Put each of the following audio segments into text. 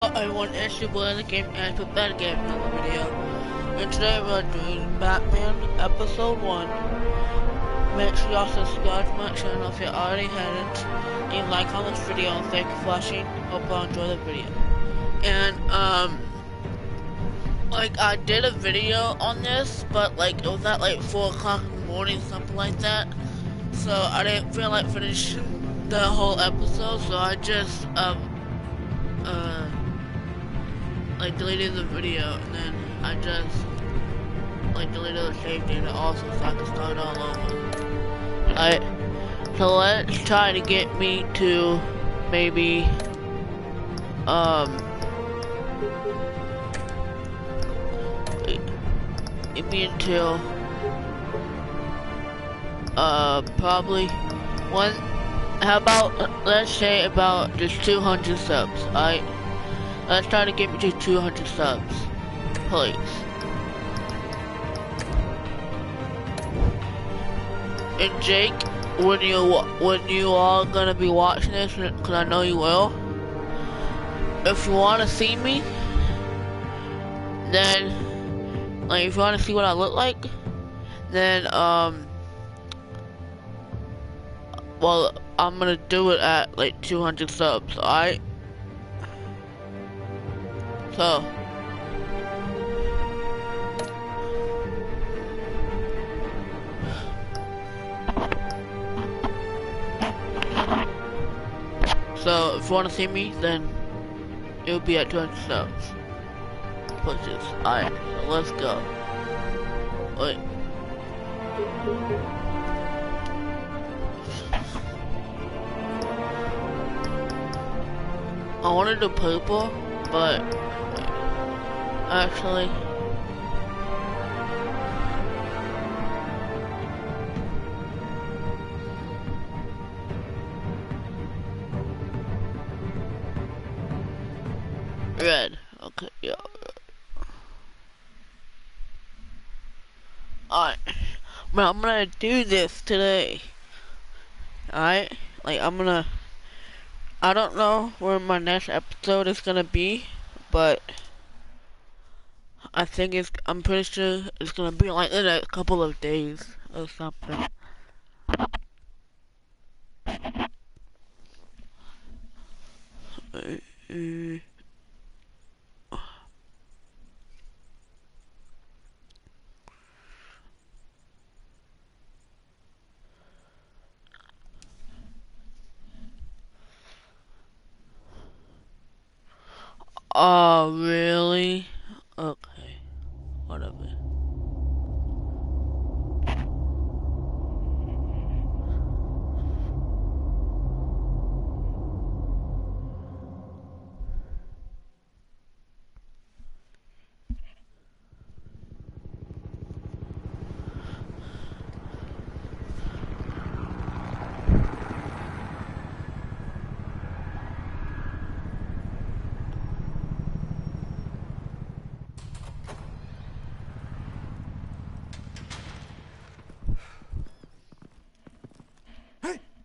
Everyone, it's your boy the game and with that game another video. And today we're doing Batman episode 1. Make sure y'all subscribe to my channel if you already hadn't. And like on this video and thank you for watching. Hope you enjoy the video. And like I did a video on this, but like it was at like 4 o'clock in the morning, something like that. So I didn't feel like finishing the whole episode, so I just like deleted the video, and then I just like deleted the save data also so I can start all over. Alright, so let's try to get me to maybe get me until probably one, how about let's say about just 200 subs. Alright, let's try to get me to 200 subs, please. And Jake, when you all gonna be watching this, cause I know you will. If you wanna see me, then like if you wanna see what I look like, then well, I'm gonna do it at like 200 subs, alright? So if you want to see me, then it'll be at 200 subs. Pushes. Alright, so let's go. Wait. I wanted to purple, but actually red. Okay, yeah. Alright. But I'm gonna do this today. Alright? Like I don't know where my next episode is gonna be, but I think I'm pretty sure it's gonna be like in a couple of days or something. Oh, really? Okay. Whatever.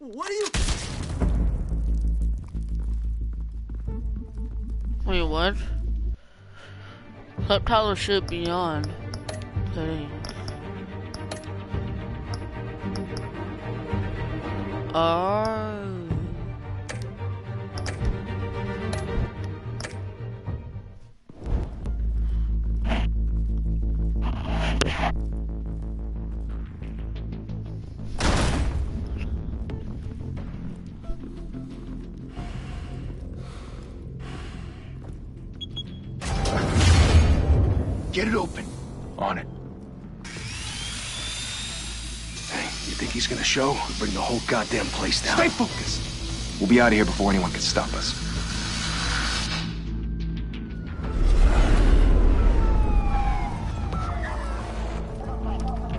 What are you? Wait, what? Subtitles should be on. Okay. Oh. Get it open. On it. Hey, you think he's gonna show? We'll bring the whole goddamn place down. Stay focused. We'll be out of here before anyone can stop us.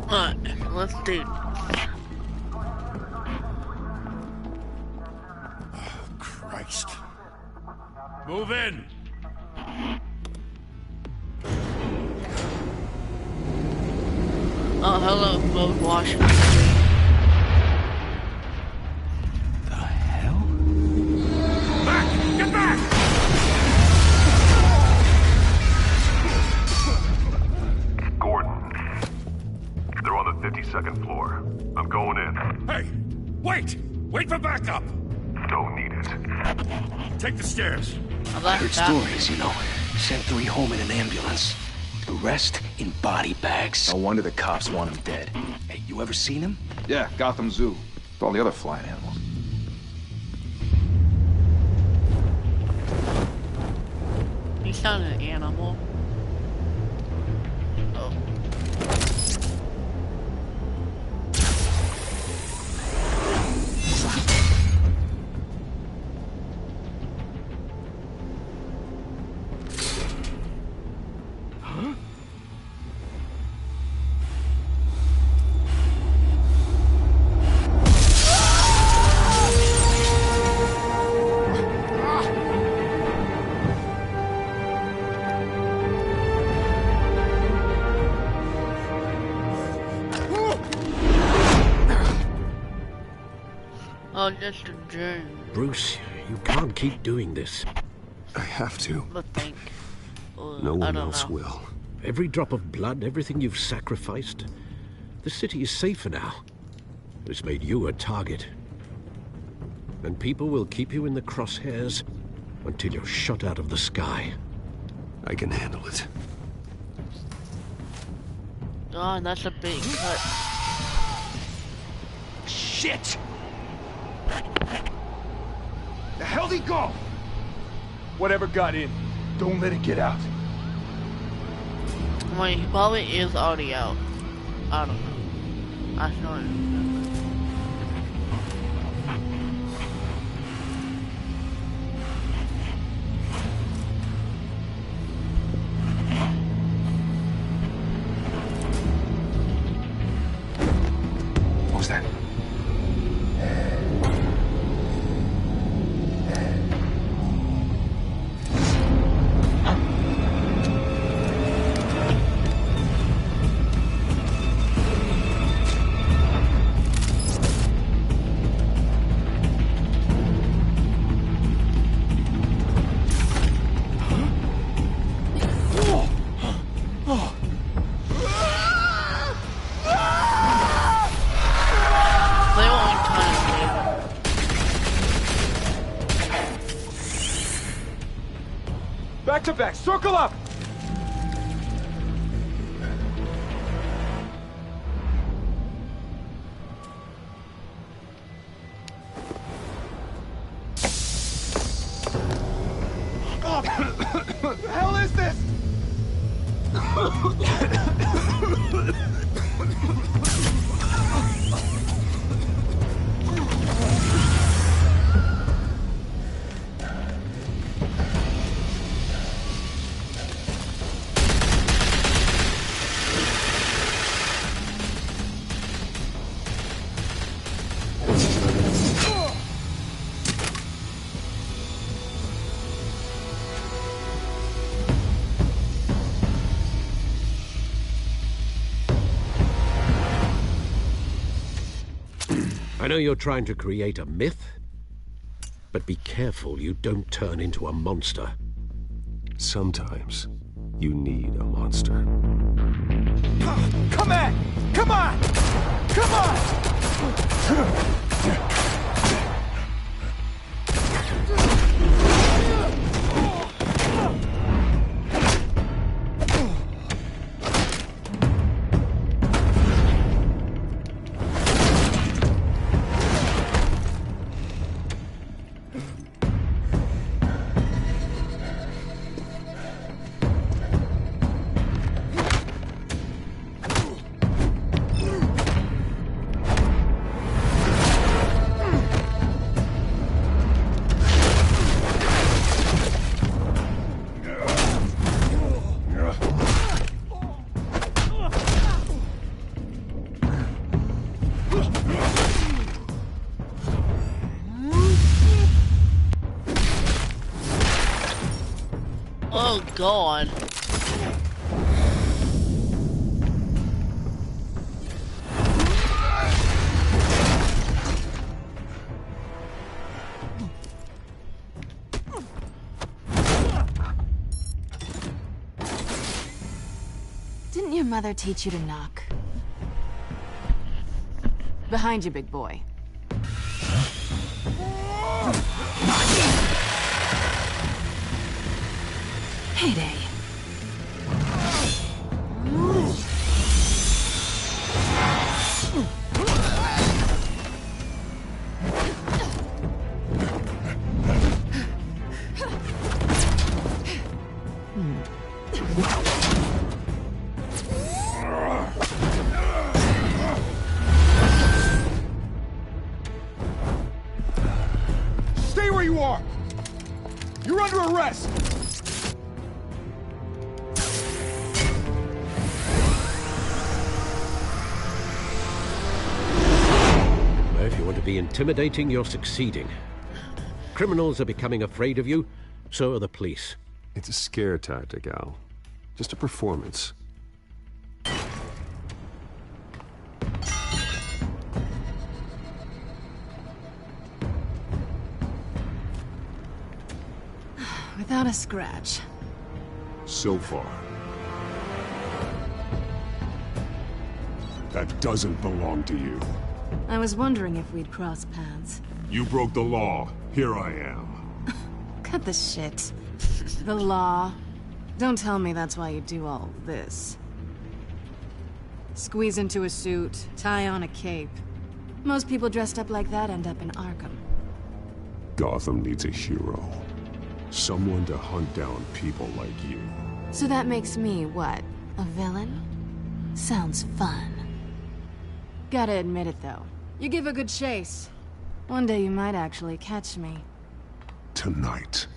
Alright, let's do it. Oh, Christ. Move in. Oh, hello, Road Washington. The hell? Back! Get back! Take the stairs. I I like heard that. stories, you know. Sent 3 home in an ambulance. The rest in body bags. No wonder the cops want him dead. Hey, you ever seen him? Yeah, Gotham Zoo. With all the other flying animals. He's not an animal. Oh. Oh, just a dream. Bruce, you can't keep doing this. I have to. But think. No I one don't else know. will. Every drop of blood, everything you've sacrificed. The city is safer now. It's made you a target. And people will keep you in the crosshairs until you're shot out of the sky. I can handle it. Oh, and that's a big cut. Shit! The hell'd he go? Whatever got in, don't let it get out. I mean, he probably is already out. I don't know. I don't know. What was that? They won't kind of leave. Back to back, circle up! What the hell is this? I know you're trying to create a myth, but be careful you don't turn into a monster. Sometimes you need a monster. Come on! Come on! Come on! Oh god. Didn't your mother teach you to knock? Behind you, big boy. Payday. Stay where you are! You're under arrest! If you want to be intimidating, you're succeeding. Criminals are becoming afraid of you, so are the police. It's a scare tactic, Al. Just a performance. Without a scratch. So far. That doesn't belong to you. I was wondering if we'd cross paths. You broke the law. Here I am. Cut the shit. The law. Don't tell me that's why you do all this. Squeeze into a suit, tie on a cape. Most people dressed up like that end up in Arkham. Gotham needs a hero. Someone to hunt down people like you. So that makes me, what, a villain? Sounds fun. Gotta admit it, though. You give a good chase. One day you might actually catch me. Tonight.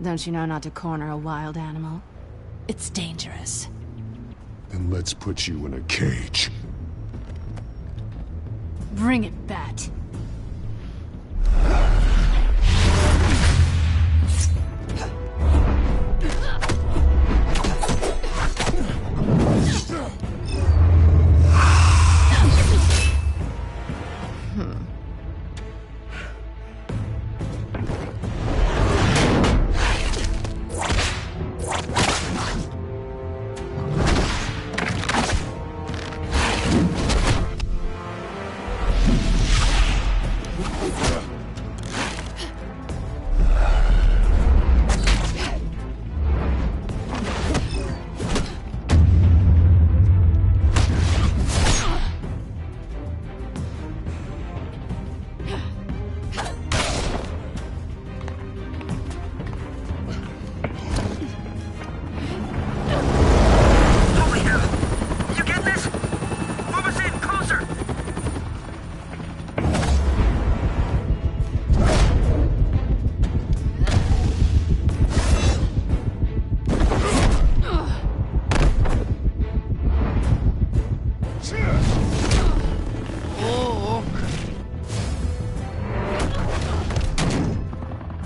Don't you know not to corner a wild animal? It's dangerous. Then let's put you in a cage. Bring it, Bat.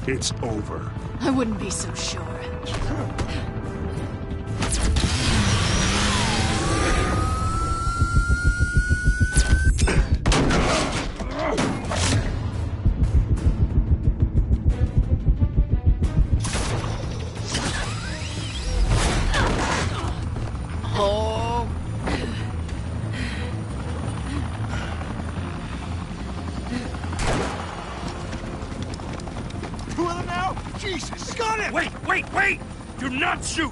It's over. I wouldn't be so sure. Oh. Two of them now? Jesus, got it! Wait! Do not shoot!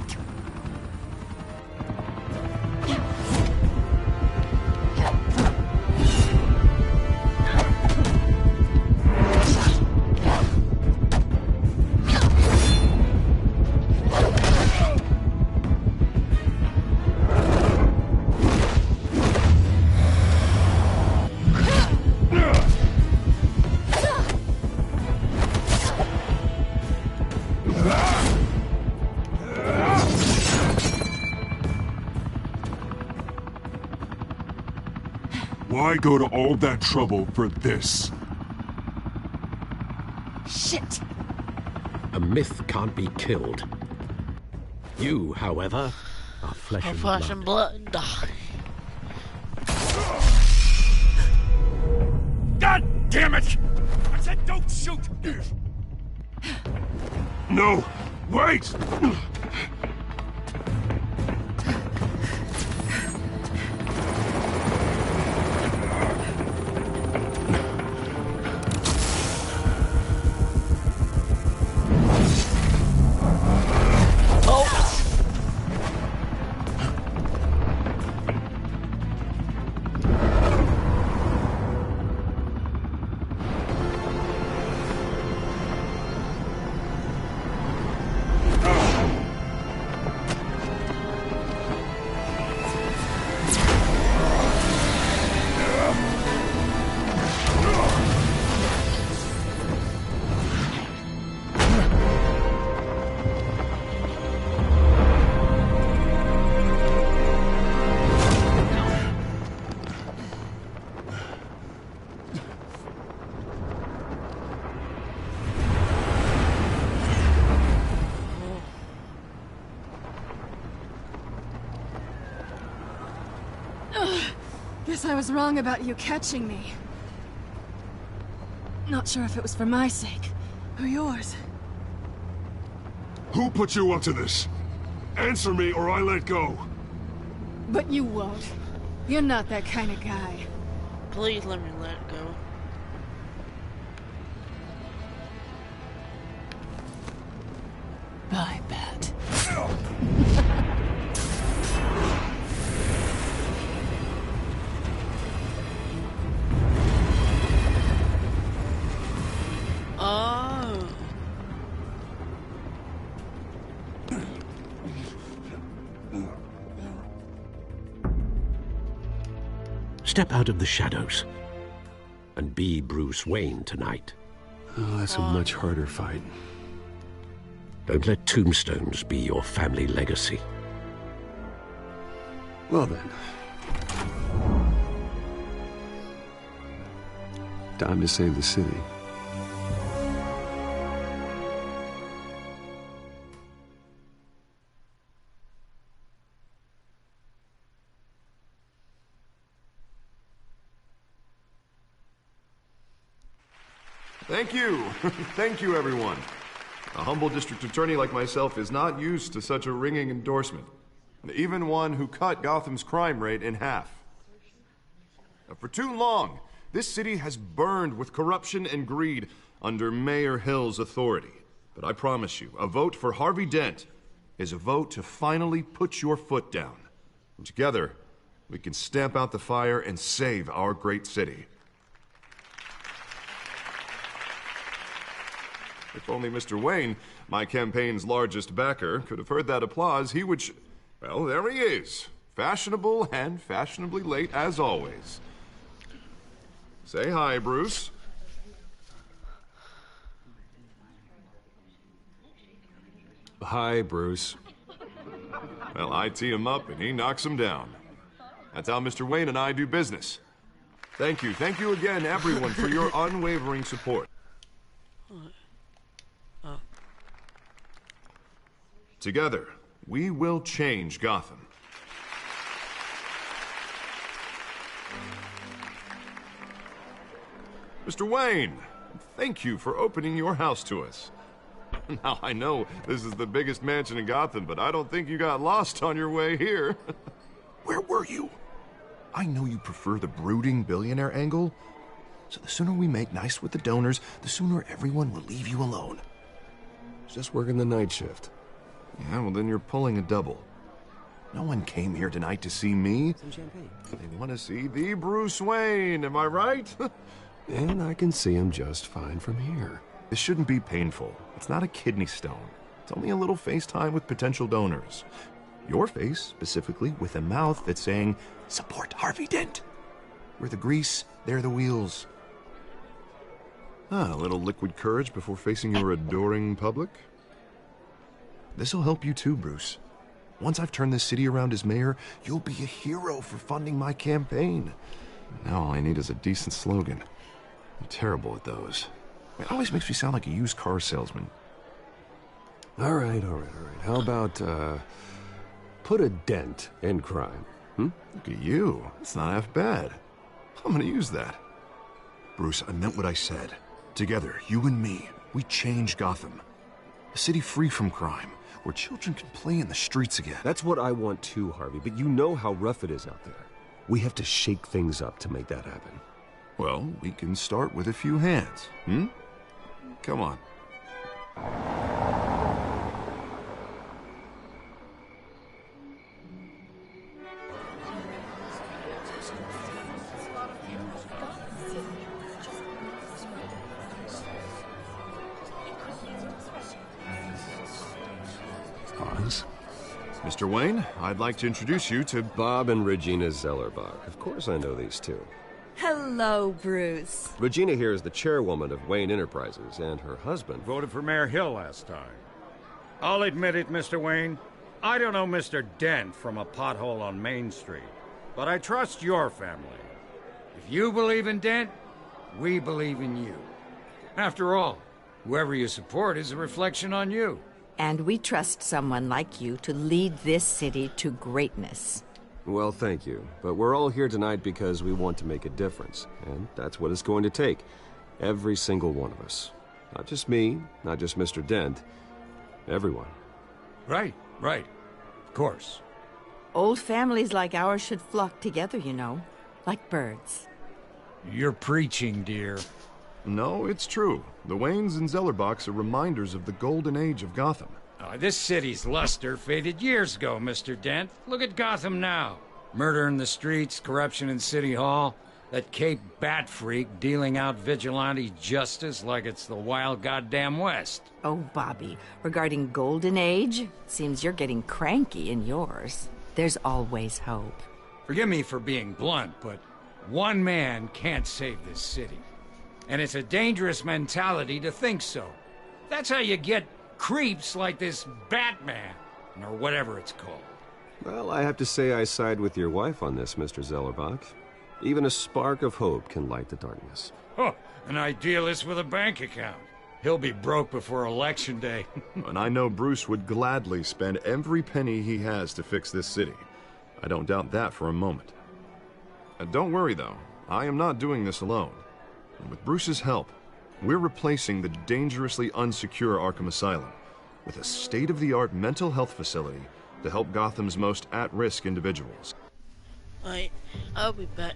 Why go to all that trouble for this? Shit! A myth can't be killed. You, however, are flesh and blood. Flesh and blood. God damn it! I said don't shoot! No! Wait! Oh! Guess I was wrong about you catching me. Not sure if it was for my sake, or yours. Who put you up to this? Answer me or I let go. But you won't. You're not that kind of guy. Please let me let it go. I bet. Oh. Step out of the shadows and be Bruce Wayne tonight. Oh, that's a much harder fight. Don't let tombstones be your family legacy. Well then. Time to save the city. Thank you. Thank you, everyone. A humble district attorney like myself is not used to such a ringing endorsement. Even one who cut Gotham's crime rate in half. For too long, this city has burned with corruption and greed under Mayor Hill's authority. But I promise you, a vote for Harvey Dent is a vote to finally put your foot down. And together, we can stamp out the fire and save our great city. If only Mr. Wayne, my campaign's largest backer, could have heard that applause, he would well, there he is. Fashionable and fashionably late as always. Say hi, Bruce. Hi, Bruce. Well, I tee him up and he knocks him down. That's how Mr. Wayne and I do business. Thank you again, everyone, for your unwavering support. Together, we will change Gotham. Mr. Wayne, thank you for opening your house to us. Now, I know this is the biggest mansion in Gotham, but I don't think you got lost on your way here. Where were you? I know you prefer the brooding billionaire angle, so the sooner we make nice with the donors, the sooner everyone will leave you alone. Just working the night shift. Yeah, well then you're pulling a double. No one came here tonight to see me. Some champagne. They want to see the Bruce Wayne, am I right? And I can see him just fine from here. This shouldn't be painful. It's not a kidney stone. It's only a little FaceTime with potential donors. Your face, specifically, with a mouth that's saying, support Harvey Dent. We're the grease, they're the wheels. A little liquid courage before facing your adoring public. This'll help you too, Bruce. Once I've turned this city around as mayor, you'll be a hero for funding my campaign. Now all I need is a decent slogan. I'm terrible at those. It always makes me sound like a used car salesman. All right. How about, put a dent in crime? Look at you. It's not half bad. I'm gonna use that. Bruce, I meant what I said. Together, you and me, we change Gotham. A city free from crime, where children can play in the streets again. That's what I want too, Harvey, but you know how rough it is out there. We have to shake things up to make that happen. Well, we can start with a few hands, Come on. Oz? Mr. Wayne, I'd like to introduce you to Bob and Regina Zellerbach. Of course I know these two. Hello, Bruce. Regina here is the chairwoman of Wayne Enterprises, and her husband... Voted for Mayor Hill last time. I'll admit it, Mr. Wayne. I don't know Mr. Dent from a pothole on Main Street, but I trust your family. If you believe in Dent, we believe in you. After all, whoever you support is a reflection on you. And we trust someone like you to lead this city to greatness. Well, thank you. But we're all here tonight because we want to make a difference. And that's what it's going to take. Every single one of us. Not just me, not just Mr. Dent. Everyone. Right. Of course. Old families like ours should flock together, you know. Like birds. You're preaching, dear. No, it's true. The Waynes and Zellerbachs are reminders of the golden age of Gotham. This city's luster faded years ago, Mr. Dent. Look at Gotham now. Murder in the streets, corruption in City Hall, that Cape Bat freak dealing out vigilante justice like it's the wild goddamn West. Oh, Bobby, regarding Golden Age, seems you're getting cranky in yours. There's always hope. Forgive me for being blunt, but one man can't save this city. And it's a dangerous mentality to think so. That's how you get creeps like this Batman, or whatever it's called. Well, I have to say I side with your wife on this, Mr. Zellerbach. Even a spark of hope can light the darkness. Oh, an idealist with a bank account. He'll be broke before Election Day. And I know Bruce would gladly spend every penny he has to fix this city. I don't doubt that for a moment. Don't worry, though. I am not doing this alone. And with Bruce's help, we're replacing the dangerously unsecure Arkham Asylum with a state-of-the-art mental health facility to help Gotham's most at-risk individuals. Alright, I'll be back.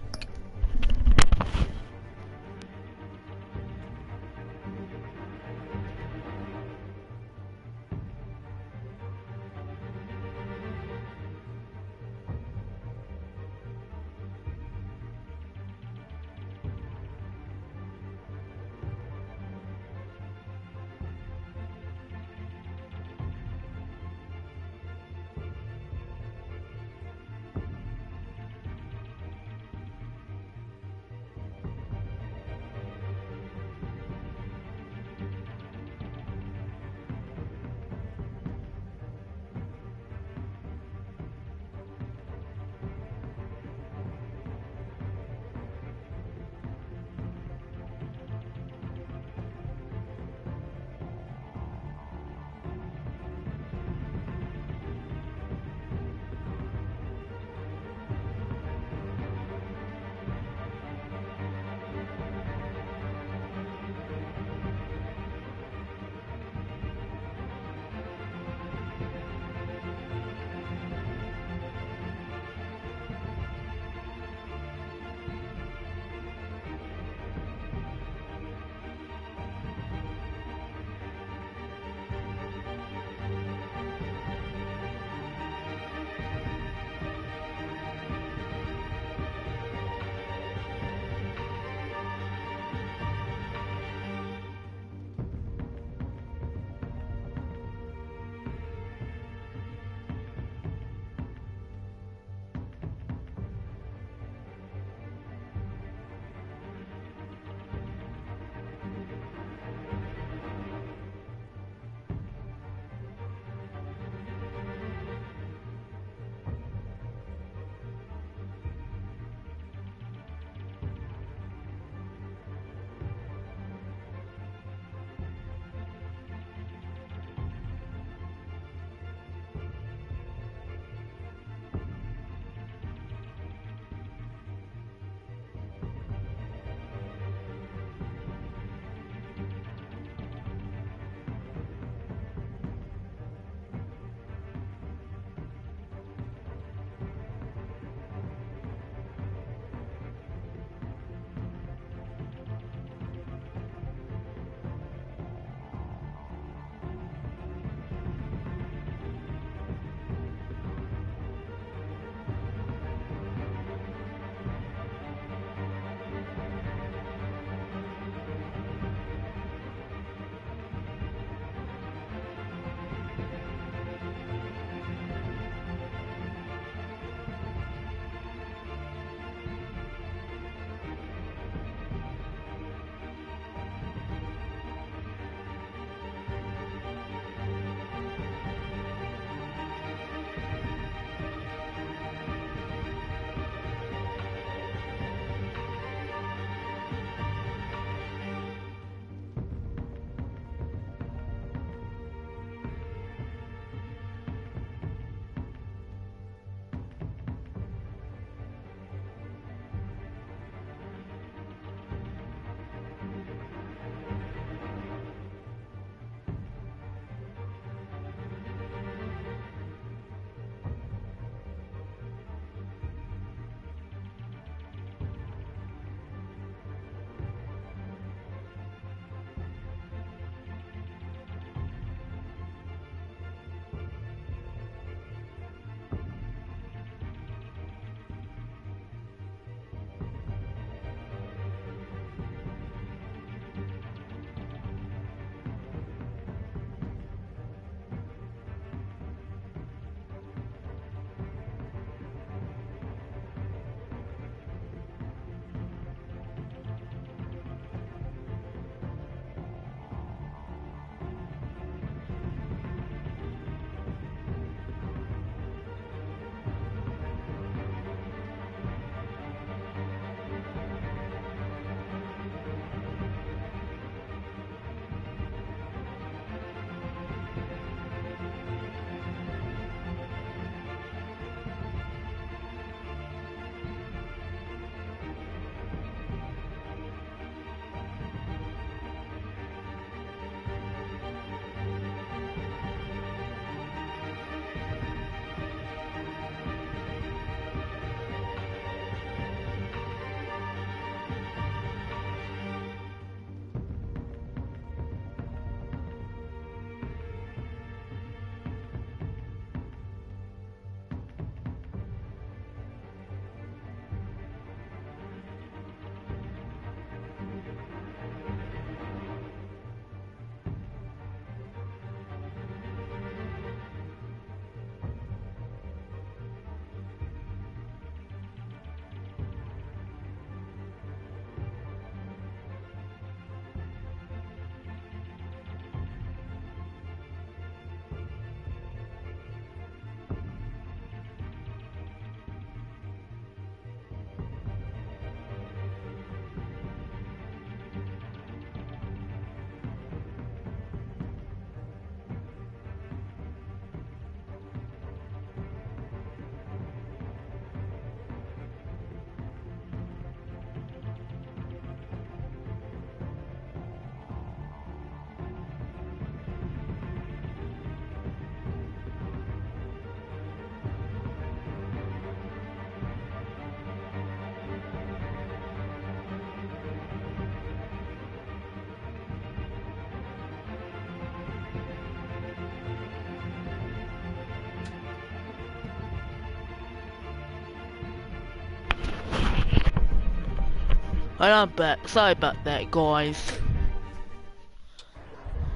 I'm back. Sorry about that, guys.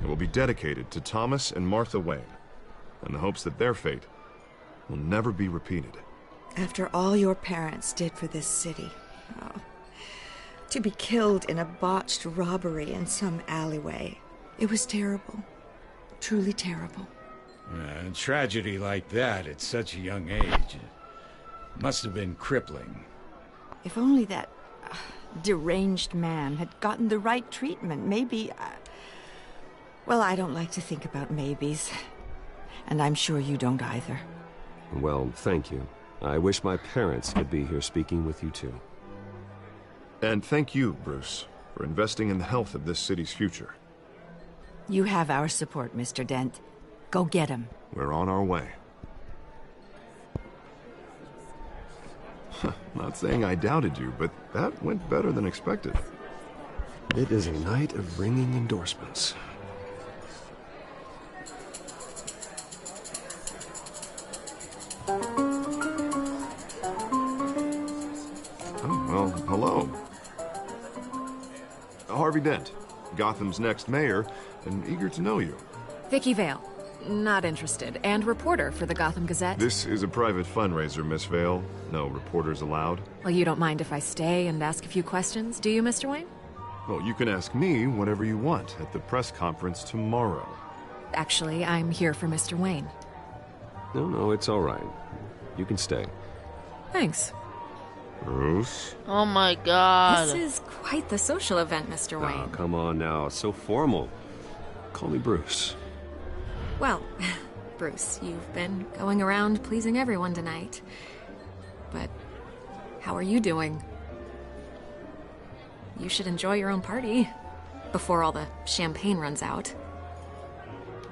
It will be dedicated to Thomas and Martha Wayne, in the hopes that their fate will never be repeated. After all your parents did for this city, oh, to be killed in a botched robbery in some alleyway, it was terrible. Truly terrible. A tragedy like that at such a young age must have been crippling. If only that deranged man had gotten the right treatment, maybe... Well, I don't like to think about maybes. And I'm sure you don't either. Well, thank you. I wish my parents could be here speaking with you too. And thank you, Bruce, for investing in the health of this city's future. You have our support, Mr. Dent. Go get him. We're on our way. Not saying I doubted you, but that went better than expected. It is a night of ringing endorsements. Oh, well, hello. Harvey Dent, Gotham's next mayor, and eager to know you. Vicky Vale. Not interested. And reporter for the Gotham Gazette. This is a private fundraiser, Miss Vale. No reporters allowed. Well, you don't mind if I stay and ask a few questions, do you, Mr. Wayne? Well, you can ask me whatever you want at the press conference tomorrow. Actually, I'm here for Mr. Wayne. No, it's all right. You can stay. Thanks. Bruce? Oh my god. This is quite the social event, Mr. Wayne. Oh, come on now. It's so formal. Call me Bruce. Well, Bruce, you've been going around pleasing everyone tonight. But how are you doing? You should enjoy your own party before all the champagne runs out.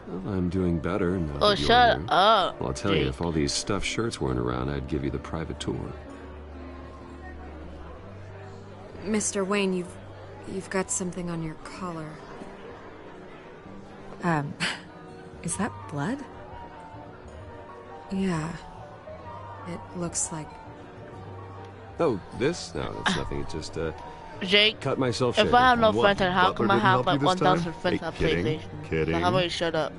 Well, I'm doing better now. Oh, that you're shut here. up. Well, I'll tell you, if all these stuffed shirts weren't around, I'd give you the private tour. Mr. Wayne, you've got something on your collar. Is that blood? Yeah. It looks like... Oh, this? No, that's nothing. It just, Jake, cut myself if shaving. I have no What? friends, then how come I Butler have didn't like help you this 1,000 time? friends Hey, on kidding, PlayStation? kidding. So how about you shut up?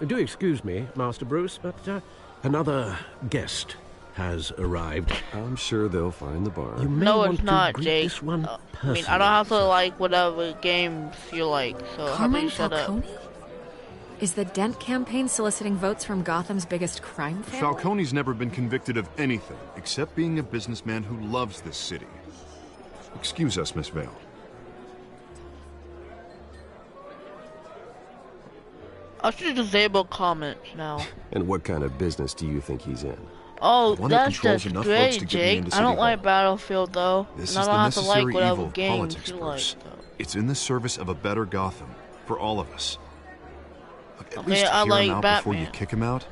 Do excuse me, Master Bruce, but another guest has arrived. I'm sure they'll find the bar. You may No, want it's to not, greet Jake. this one I personally. mean, I don't have to like whatever games you like, so how about Carmine you shut up? Falcone? Is the Dent campaign soliciting votes from Gotham's biggest crime family? Falcone's never been convicted of anything except being a businessman who loves this city. Excuse us, Miss Vale. I should disable comments now. And what kind of business do you think he's in? Oh, One that that's controls just enough votes to great, get me Jake. into I don't City like Hall. Battlefield though, This and I is don't the have to like necessary whatever evil of games politics, you Bruce. like. Though. It's in the service of a better Gotham, for all of us. Look, at Okay, least I hear like him out before you Batman. kick him out.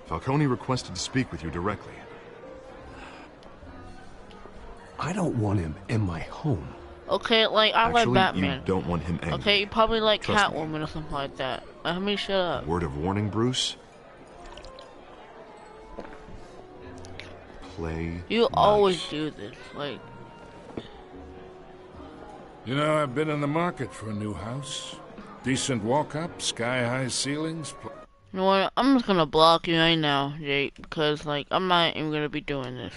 Falcone requested to speak with you directly. I don't want him in my home. Okay, like I Actually, like Batman. you don't want him angry. Okay, you probably like Trust me. Catwoman or something like that. Let me shut up. Word of warning, Bruce. Play You nice. always do this, like. You know, I've been in the market for a new house. Decent walk-up, sky-high ceilings. You know what? I'm just gonna block you right now, Jake, because like I'm not even gonna be doing this.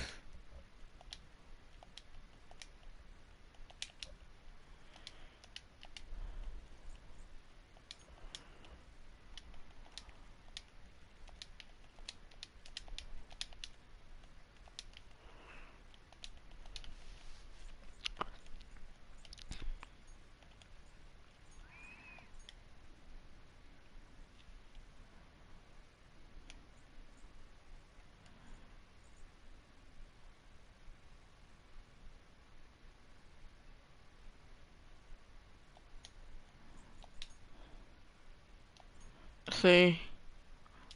See,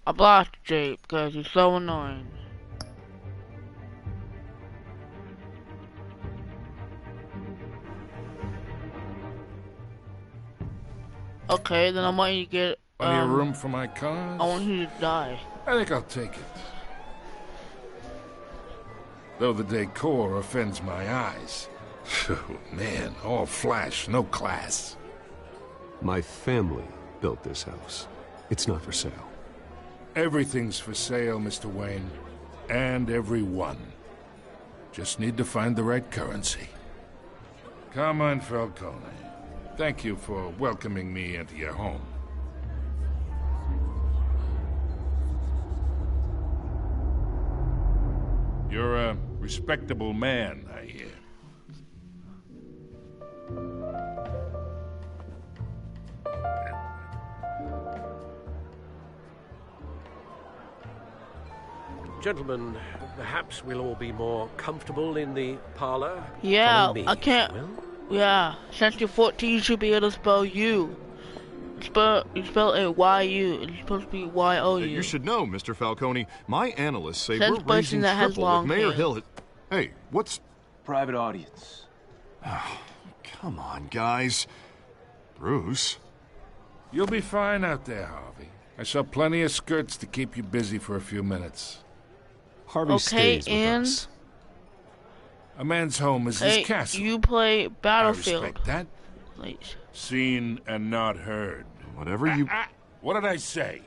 I blocked Jake because he's so annoying. Okay, then I want you to get Plenty of room for my cars? I want you to die. I think I'll take it. Though the decor offends my eyes. Oh, man, all flash, no class. My family built this house. It's not for sale. Everything's for sale, Mr. Wayne. And everyone. Just need to find the right currency. Come on, Falcone. Thank you for welcoming me into your home. You're a respectable man, I hear. Gentlemen, perhaps we'll all be more comfortable in the parlor. Yeah, Follow me, I can't. Will? Yeah, since you're 14, you should be able to spell U. You spell it Y-U. It's supposed to be Y-O-U. You should know, Mr. Falcone. My analysts say Sense we're person raising that has triple long with Mayor hair. Hill. Hey, what's... Private audience. Oh, come on, guys. Bruce? You'll be fine out there, Harvey. I saw plenty of skirts to keep you busy for a few minutes. Harvey Okay, stays with and us. A man's home is his castle. you play I Battlefield. respect that. Like, Seen and not heard. Whatever you... What did I say?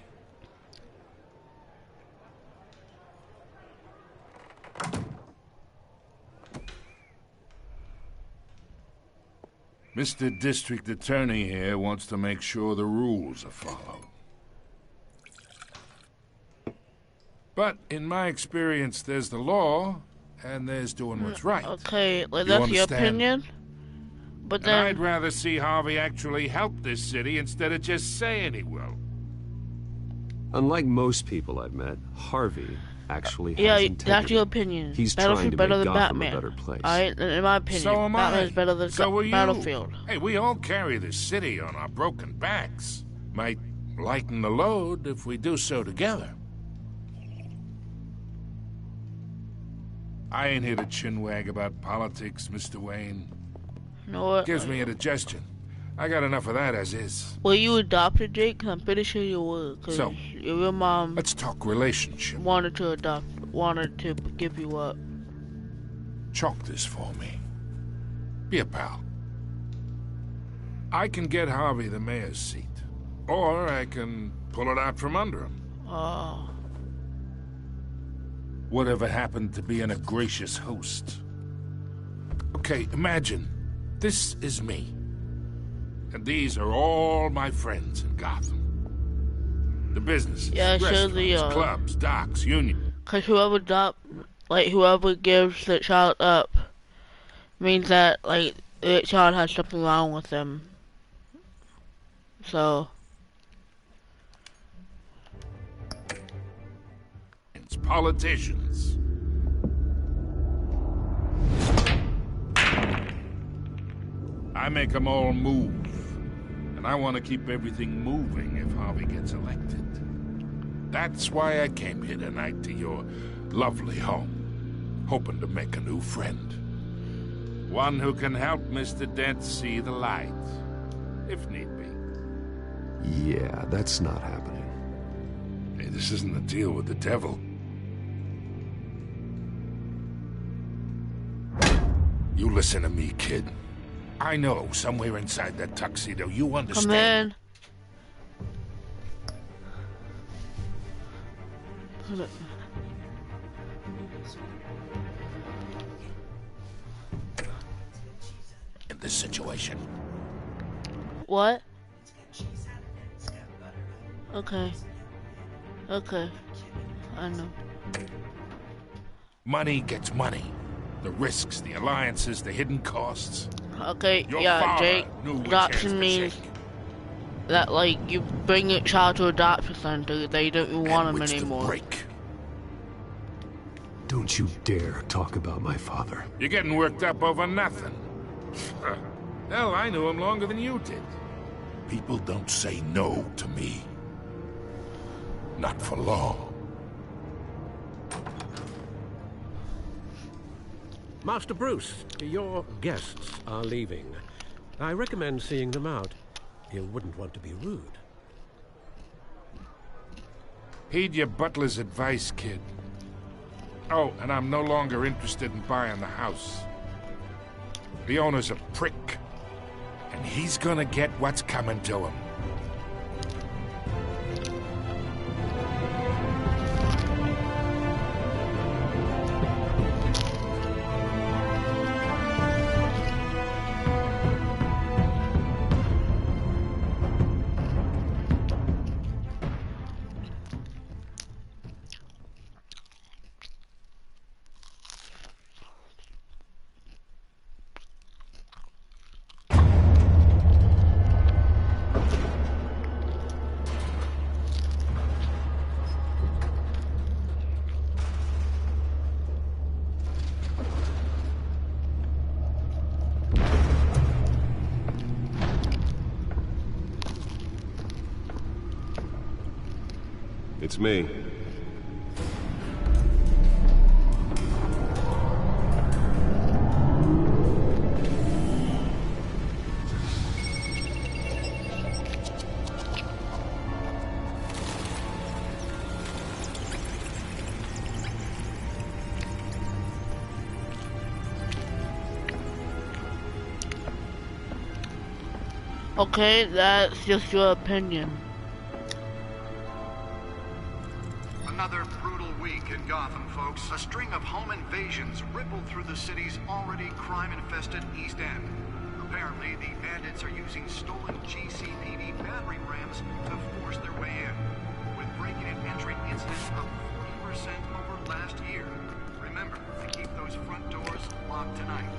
Mr. District Attorney here wants to make sure the rules are followed. But in my experience, there's the law, and there's doing what's right. okay, like You that's your understand? opinion. But And then, I'd rather see Harvey actually help this city instead of just saying he will. Unlike most people I've met, Harvey actually has yeah, integrity. that's your opinion. He's Battlefield's trying to better make than Gotham Batman. a better place. Alright, in my opinion, So am Batman's I. better than So are you. Battlefield. Hey, we all carry this city on our broken backs. Might lighten the load if we do so together. I ain't here to chinwag about politics, Mr. Wayne. You know what? Gives me indigestion. I got enough of that as is. Were you adopted, Jake? 'Cause I'm pretty sure you were. Cause So, your mom Let's talk relationship. wanted to give you up. Chalk this for me. Be a pal. I can get Harvey the mayor's seat. Or I can pull it out from under him. Oh. Whatever happened to being a gracious host? Okay, imagine. This is me. And these are all my friends in Gotham. The businesses, Yeah, sure restaurants, clubs, docks, union. Cause whoever gives the child up means that like the child has something wrong with them. So It's politicians. I make them all move. And I want to keep everything moving if Harvey gets elected. That's why I came here tonight to your lovely home, hoping to make a new friend. One who can help Mr. Dent see the light, if need be. Yeah, that's not happening. Hey, this isn't a deal with the devil. You listen to me, kid. I know somewhere inside that tuxedo you understand. come in. In this situation. What? Okay. Okay. I know. Money gets money. The risks, the alliances, the hidden costs. Okay, Your yeah, father Jake. knew which hands Adoption to means shake. that, like, you bring your child to adoption center, they don't want him which to anymore. break. Don't you dare talk about my father. You're getting worked up over nothing. Hell, I knew him longer than you did. People don't say no to me. Not for long. Master Bruce, your guests are leaving. I recommend seeing them out. You wouldn't want to be rude. Heed your butler's advice, kid. Oh, and I'm no longer interested in buying the house. The owner's a prick. And he's gonna get what's coming to him. It's me. Okay, that's just your opinion. Another brutal week in Gotham, folks. A string of home invasions rippled through the city's already crime-infested East End. Apparently, the bandits are using stolen GCPD battering rams to force their way in, with breaking and entering incidents up 40% over last year. Remember to keep those front doors locked tonight.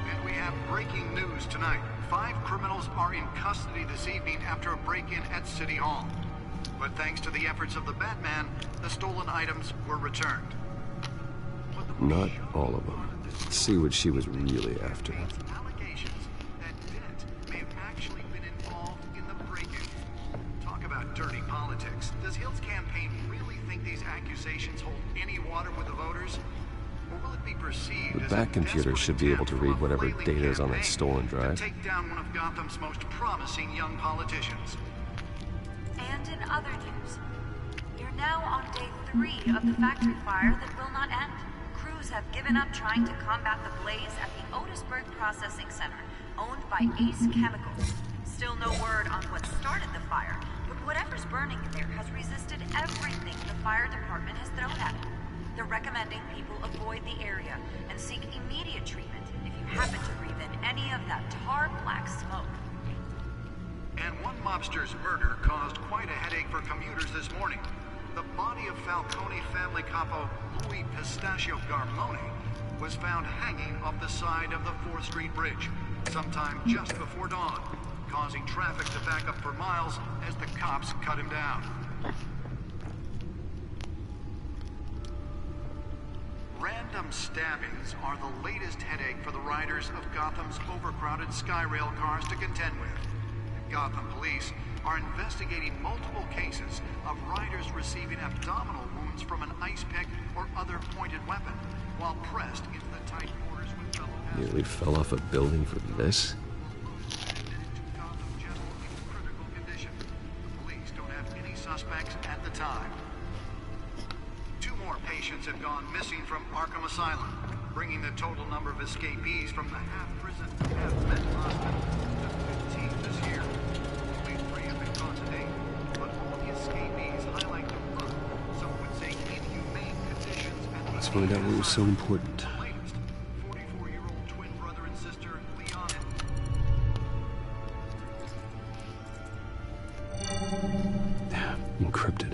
And we have breaking news tonight. 5 criminals are in custody this evening after a break-in at City Hall. But thanks to the efforts of the Batman, the stolen items were returned. Not all of them. Let's see what she was really after. Allegations that Dent may have actually been involved in the break-in. Talk about dirty politics. Does Hill's campaign really think these accusations hold any water with the voters? Or will it be perceived The back computer should be able to read whatever data is on that stolen drive. to take down one of Gotham's most promising young politicians? And in other news, you're now on day 3 of the factory fire that will not end. Crews have given up trying to combat the blaze at the Otisburg Processing Center, owned by Ace Chemicals. Still no word on what started the fire, but whatever's burning in there has resisted everything the fire department has thrown at it. They're recommending people avoid the area and seek immediate treatment if you happen to breathe in any of that tar black smoke. And one mobster's murder caused quite a headache for commuters this morning. The body of Falcone family capo Louis Pistachio Garmone was found hanging off the side of the 4th Street Bridge sometime just before dawn, causing traffic to back up for miles as the cops cut him down. Random stabbings are the latest headache for the riders of Gotham's overcrowded Skyrail cars to contend with. Gotham police are investigating multiple cases of riders receiving abdominal wounds from an ice pick or other pointed weapon while pressed into the tight quarters with fellow passengers. Nearly fell off a building for this. The police don't have any suspects at the time. 2 more patients have gone missing from Arkham Asylum, bringing the total number of escapees from the half-prison, half-mental hospital to 15 this year. Only 3 have been caught to date, but all the escapees highlight the rough, some would say inhumane conditions at the Let's find out what was so important. 44-year-old twin brother and sister, Leon and... Encrypted.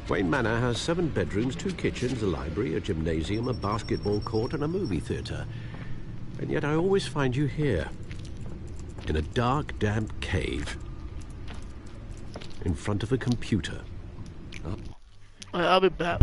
Wayne Manor has 7 bedrooms, 2 kitchens, a library, a gymnasium, a basketball court, and a movie theater. And yet I always find you here, in a dark, damp cave, in front of a computer. I'll be back.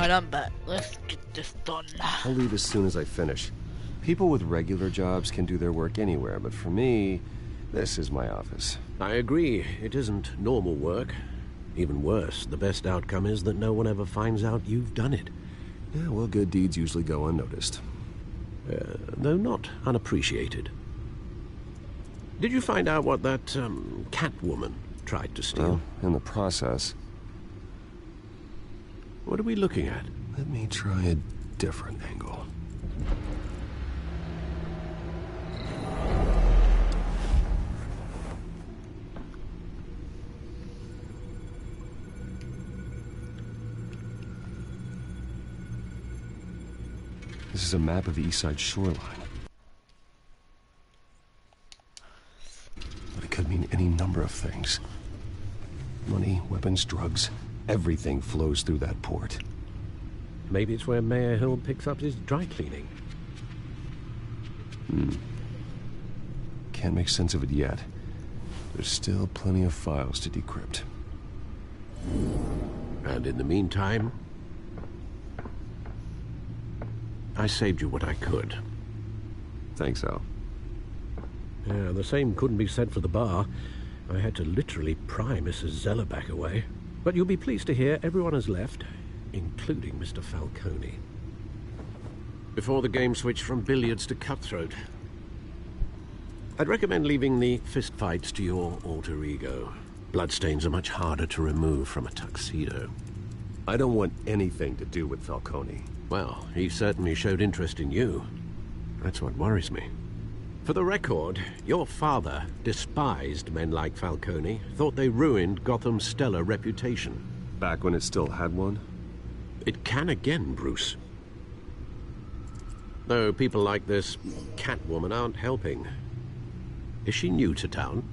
Alright, I'm back. Let's get this done. I'll leave as soon as I finish. People with regular jobs can do their work anywhere, but for me, this is my office. I agree. It isn't normal work. Even worse, the best outcome is that no one ever finds out you've done it. Yeah, well, good deeds usually go unnoticed. Though not unappreciated. Did you find out what that, Catwoman tried to steal? Well, in the process. What are we looking at? Let me try a different angle. This is a map of the East Side shoreline. But it could mean any number of things. Money, weapons, drugs, everything flows through that port. Maybe it's where Mayor Hill picks up his dry cleaning. Can't make sense of it yet. There's still plenty of files to decrypt. And in the meantime, I saved you what I could. Thanks, Al. Yeah, the same couldn't be said for the bar. I had to literally pry Mrs. Zeller back away. But you'll be pleased to hear everyone has left, including Mr. Falcone. Before the game switched from billiards to cutthroat. I'd recommend leaving the fistfights to your alter ego. Bloodstains are much harder to remove from a tuxedo. I don't want anything to do with Falcone. Well, he certainly showed interest in you. That's what worries me. For the record, your father despised men like Falcone, thought they ruined Gotham's stellar reputation. Back when it still had one? It can again, Bruce. Though people like this Catwoman aren't helping. Is she new to town?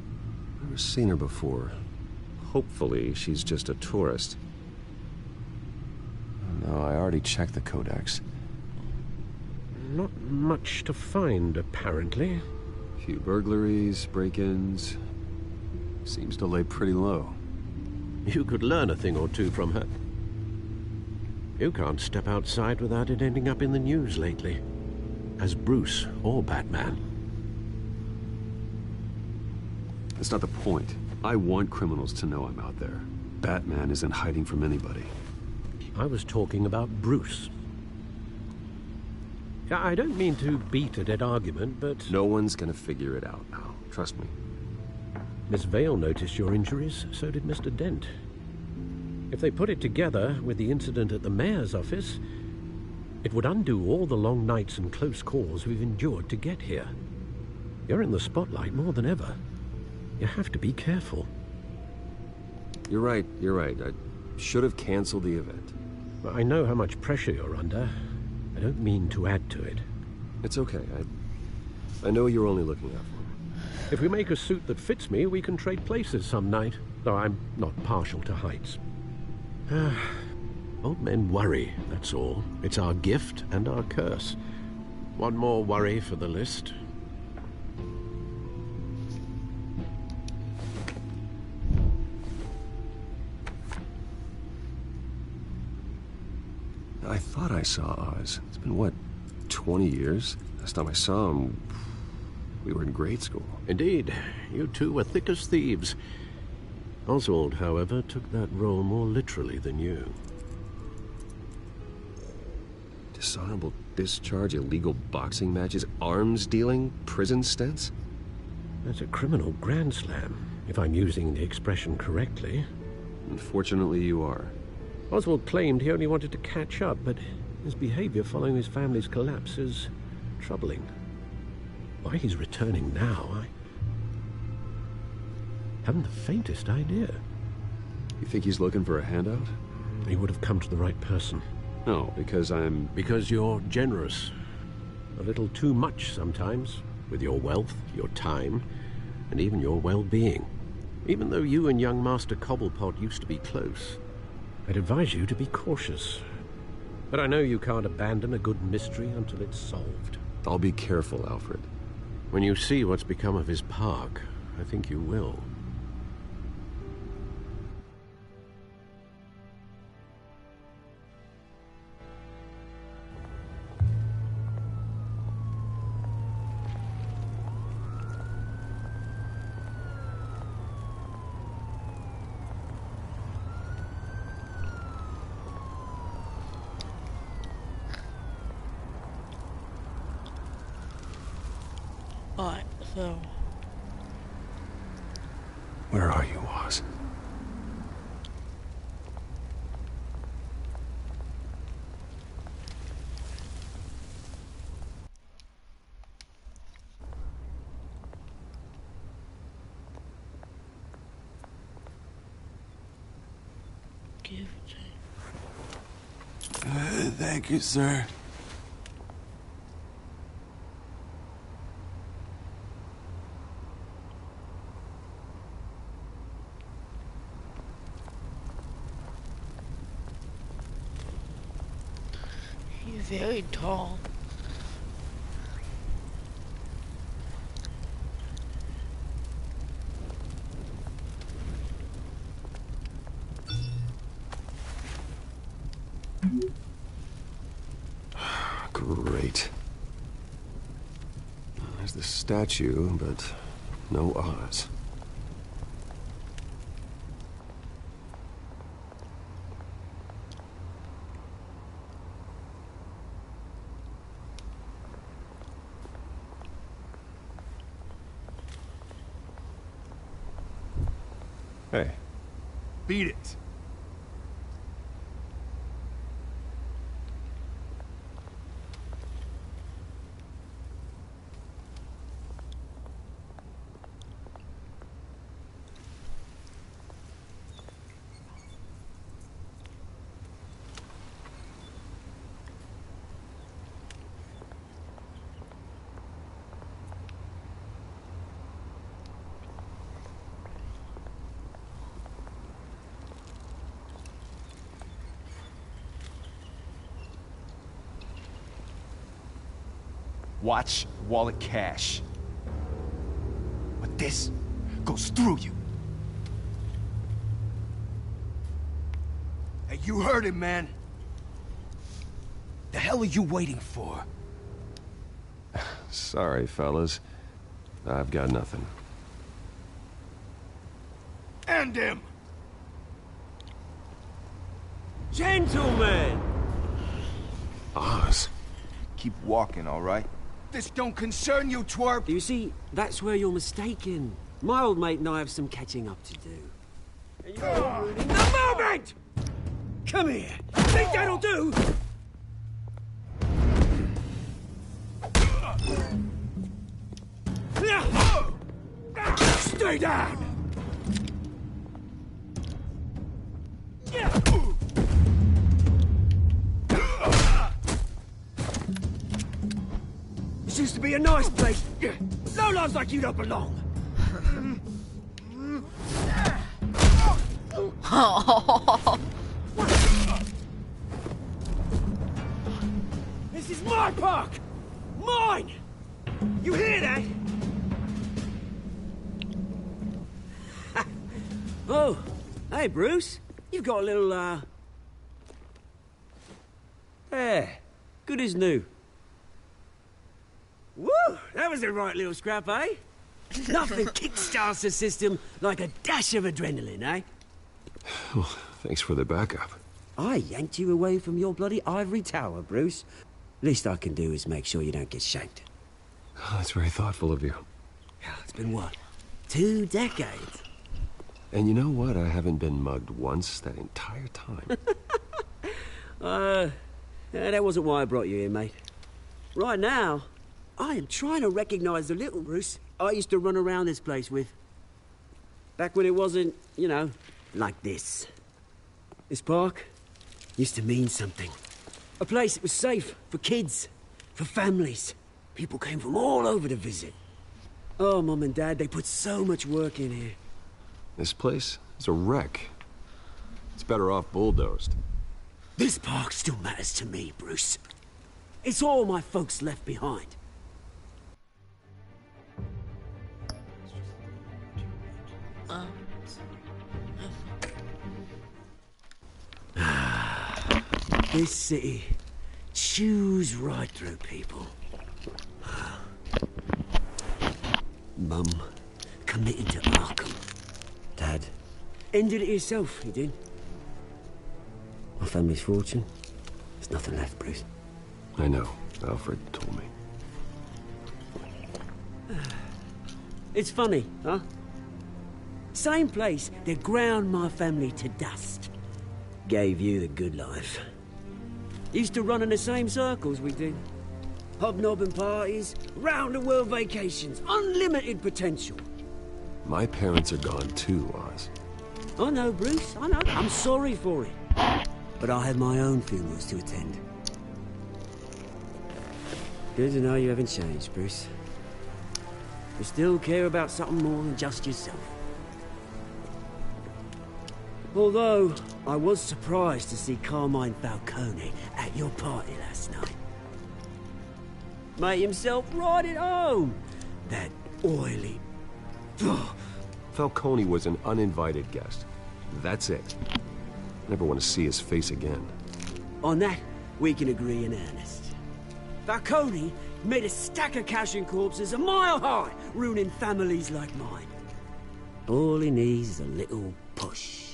Never seen her before. Hopefully, she's just a tourist. No, I already checked the codex. Not much to find, apparently. Few burglaries, break-ins. Seems to lay pretty low. You could learn a thing or two from her. You can't step outside without it ending up in the news lately. As Bruce or Batman. That's not the point. I want criminals to know I'm out there. Batman isn't hiding from anybody. I was talking about Bruce. I don't mean to beat a dead argument, but... No one's gonna figure it out now. Trust me. Miss Vale noticed your injuries, so did Mr. Dent. If they put it together with the incident at the mayor's office, it would undo all the long nights and close calls we've endured to get here. You're in the spotlight more than ever. You have to be careful. You're right. I should have canceled the event. I know how much pressure you're under. I don't mean to add to it. It's okay. I know you're only looking out for me. If we make a suit that fits me, we can trade places some night. Though I'm not partial to heights. Old men worry, that's all. It's our gift and our curse. One more worry for the list. I thought I saw Oz. It's been, what, 20 years? Last time I saw him, we were in grade school. Indeed. You two were thick as thieves. Oswald, however, took that role more literally than you. Dishonorable discharge, illegal boxing matches, arms dealing, prison stints? That's a criminal grand slam, if I'm using the expression correctly. Unfortunately, you are. Oswald claimed he only wanted to catch up, but his behavior following his family's collapse is troubling. Why he's returning now, I haven't the faintest idea. You think he's looking for a handout? He would have come to the right person. No, because I'm... Because you're generous. A little too much sometimes, with your wealth, your time, and even your well-being. Even though you and young Master Cobblepot used to be close, I'd advise you to be cautious. But I know you can't abandon a good mystery until it's solved. I'll be careful, Alfred. When you see what's become of his park, I think you will. Alright, so... Where are you, Oz? Thank you, sir. He's very tall. Great. There's the statue, but no Oz. Hey. Beat it. Watch wallet cash. But this goes through you. Hey, you heard him, man. The hell are you waiting for? Sorry, fellas. I've got nothing. End him! Gentlemen! Oz. Keep walking, all right? This don't concern you, twerp! You see, that's where you're mistaken. My old mate and I have some catching up to do. And you're ruining the moment! Come here! Think that'll do? Stay down! This used to be a nice place. No lives like you don't belong. This is my park! Mine! You hear that? Oh, hey, Bruce. You've got a little, There. Good as new. Woo! That was a right little scrap, eh? Nothing kickstarts the system like a dash of adrenaline, eh? Well, thanks for the backup. I yanked you away from your bloody ivory tower, Bruce. Least I can do is make sure you don't get shanked. Oh, that's very thoughtful of you. It's been what? 2 decades? And you know what? I haven't been mugged once that entire time. That wasn't why I brought you here, mate. Right now, I am trying to recognize the little Bruce I used to run around this place with. Back when it wasn't, you know, like this. This park used to mean something. A place that was safe for kids, for families. People came from all over to visit. Oh, Mum and Dad, they put so much work in here. This place is a wreck. It's better off bulldozed. This park still matters to me, Bruce. It's all my folks left behind. This city chews right through people. Mum committed to Arkham. Dad ended it himself, he did. My family's fortune, there's nothing left, Bruce. I know. Alfred told me. It's funny, huh? Same place that ground my family to dust. Gave you the good life. Used to run in the same circles we did. Hobnobbing parties, round-the-world vacations, unlimited potential. My parents are gone too, Oz. I know, Bruce, I know. I'm sorry for it. But I have my own funerals to attend. Good to know you haven't changed, Bruce. You still care about something more than just yourself. Although, I was surprised to see Carmine Falcone at your party last night. Made himself right at home. That oily... Falcone was an uninvited guest. That's it. Never want to see his face again. On that, we can agree in earnest. Falcone made a stack of cash and corpses a mile high, ruining families like mine. All he needs is a little push.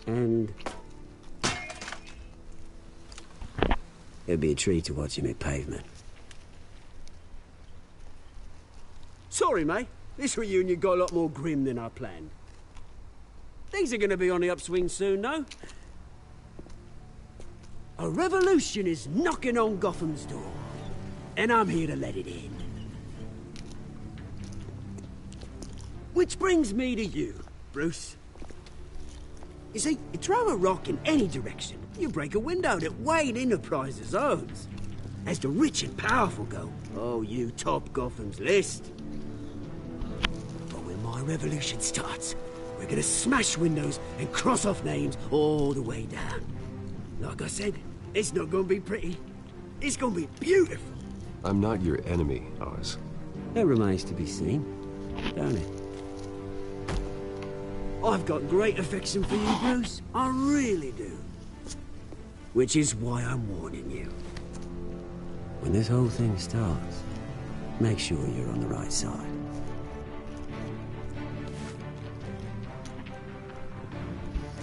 And... it'd be a treat to watch him hit pavement. Sorry, mate. This reunion got a lot more grim than I planned. Things are gonna be on the upswing soon, though. A revolution is knocking on Gotham's door. And I'm here to let it in. Which brings me to you, Bruce. You see, you throw a rock in any direction, you break a window that Wayne Enterprises owns. As the rich and powerful go, oh, you top Gotham's list. But when my revolution starts, we're gonna smash windows and cross off names all the way down. Like I said, it's not gonna be pretty. It's gonna be beautiful. I'm not your enemy, Oz. That remains to be seen, don't it? I've got great affection for you, Bruce. I really do. Which is why I'm warning you. When this whole thing starts, make sure you're on the right side.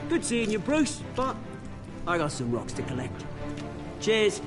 Good seeing you, Bruce, but I got some rocks to collect. Cheers.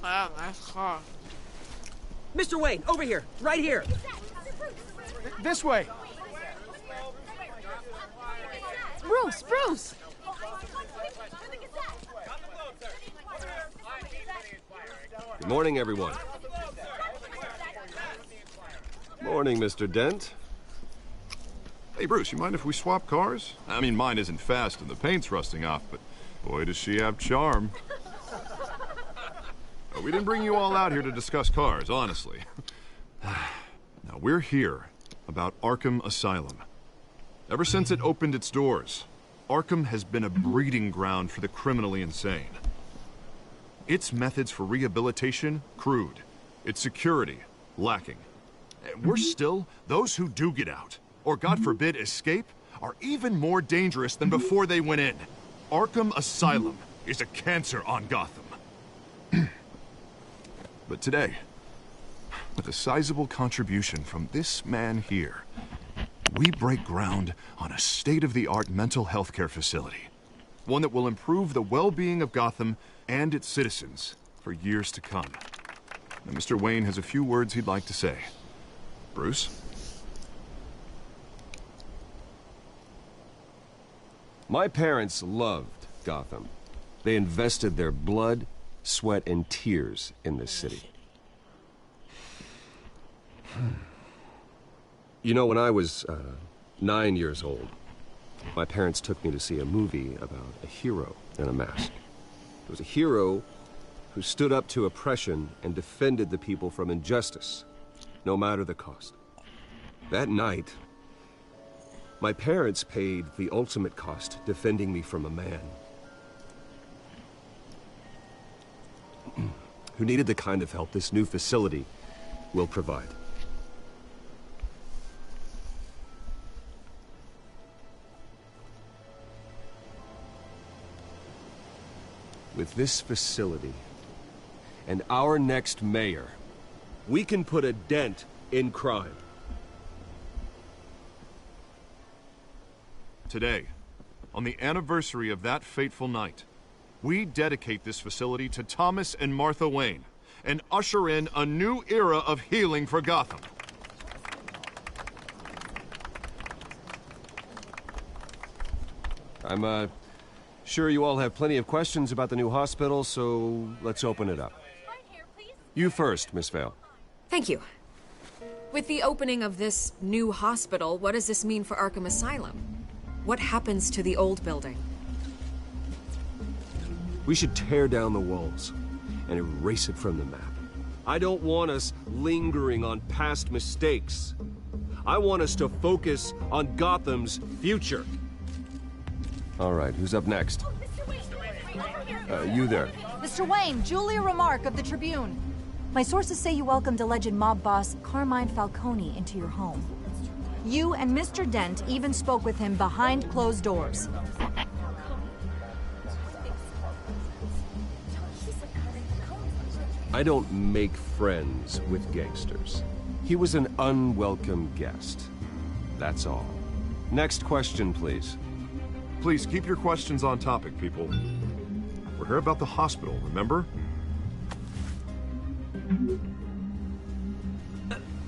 Wow, nice car. Mr. Wayne, over here, right here. This way. Bruce! Good morning, everyone. Morning, Mr. Dent. Hey, Bruce, you mind if we swap cars? I mean, mine isn't fast and the paint's rusting off, but boy, does she have charm. We didn't bring you all out here to discuss cars, honestly. Now, we're here about Arkham Asylum. Ever since it opened its doors, Arkham has been a breeding ground for the criminally insane. Its methods for rehabilitation, crude. Its security, lacking. And worse still, those who do get out, or God forbid escape, are even more dangerous than before they went in. Arkham Asylum is a cancer on Gotham. But today, with a sizable contribution from this man here, we break ground on a state-of-the-art mental health care facility. One that will improve the well-being of Gotham and its citizens for years to come. Now, Mr. Wayne has a few words he'd like to say. Bruce? My parents loved Gotham. They invested their blood, sweat, and tears in this city. You know, when I was 9 years old, my parents took me to see a movie about a hero in a mask. It was a hero who stood up to oppression and defended the people from injustice, no matter the cost. That night, my parents paid the ultimate cost defending me from a man who needed the kind of help this new facility will provide. With this facility and our next mayor, we can put a dent in crime. Today, on the anniversary of that fateful night, we dedicate this facility to Thomas and Martha Wayne and usher in a new era of healing for Gotham. I'm, sure you all have plenty of questions about the new hospital, so let's open it up. You first, Miss Vale. Thank you. With the opening of this new hospital, what does this mean for Arkham Asylum? What happens to the old building? We should tear down the walls and erase it from the map. I don't want us lingering on past mistakes. I want us to focus on Gotham's future. All right, who's up next? You there. Mr. Wayne, Julia Remark of the Tribune. My sources say you welcomed alleged mob boss Carmine Falcone into your home. You and Mr. Dent even spoke with him behind closed doors. I don't make friends with gangsters. He was an unwelcome guest. That's all. Next question, please. Please keep your questions on topic, people. We're here about the hospital, remember?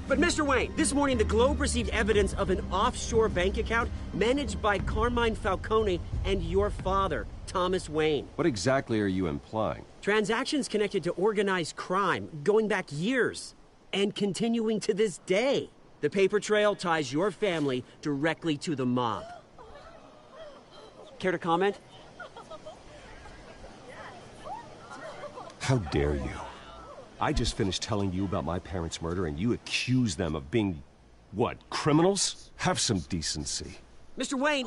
But Mr. Wayne, this morning the Globe received evidence of an offshore bank account managed by Carmine Falcone and your father, Thomas Wayne. What exactly are you implying? Transactions connected to organized crime, going back years, and continuing to this day. The paper trail ties your family directly to the mob. Care to comment? How dare you? I just finished telling you about my parents' murder and you accuse them of being, what, criminals? Have some decency. Mr. Wayne,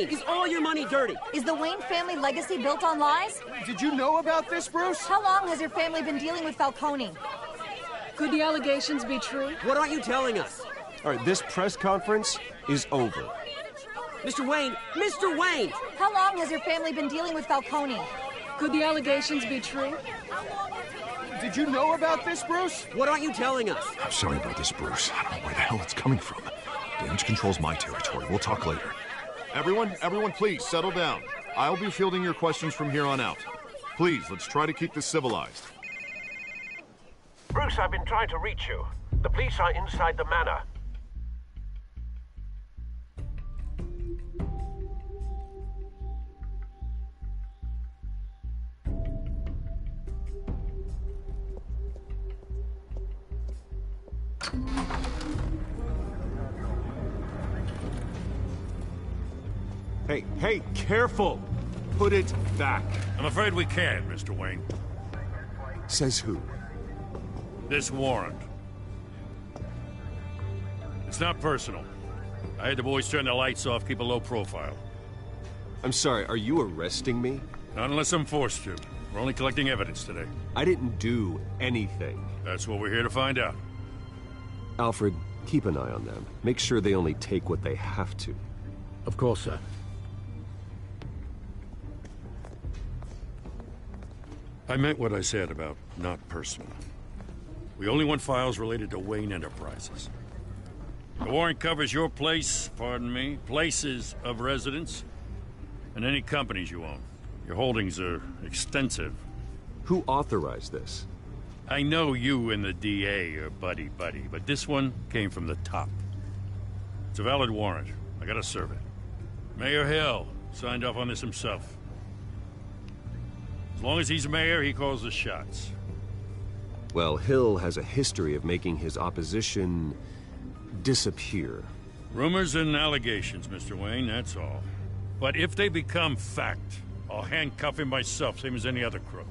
is all your money dirty? Is the Wayne family legacy built on lies? Did you know about this, Bruce? How long has your family been dealing with Falcone? Could the allegations be true? What aren't you telling us? All right, this press conference is over. Mr. Wayne! How long has your family been dealing with Falcone? Could the allegations be true? Did you know about this, Bruce? What aren't you telling us? I'm sorry about this, Bruce. I don't know where the hell it's coming from. Damage control's my territory. We'll talk later. Everyone, please, settle down. I'll be fielding your questions from here on out. Please, let's try to keep this civilized. Bruce, I've been trying to reach you. The police are inside the manor. Hey, careful! Put it back. I'm afraid we can't, Mr. Wayne. Says who? This warrant. It's not personal. I had the boys turn the lights off, keep a low profile. I'm sorry, are you arresting me? Not unless I'm forced to. We're only collecting evidence today. I didn't do anything. That's what we're here to find out. Alfred, keep an eye on them. Make sure they only take what they have to. Of course, sir. I meant what I said about not personal. We only want files related to Wayne Enterprises. The warrant covers your places of residence, and any companies you own. Your holdings are extensive. Who authorized this? I know you and the DA are buddy-buddy, but this one came from the top. It's a valid warrant. I gotta serve it. Mayor Hill signed off on this himself. As long as he's mayor, he calls the shots. Well, Hill has a history of making his opposition disappear. Rumors and allegations, Mr. Wayne, that's all. But if they become fact, I'll handcuff him myself, same as any other crook.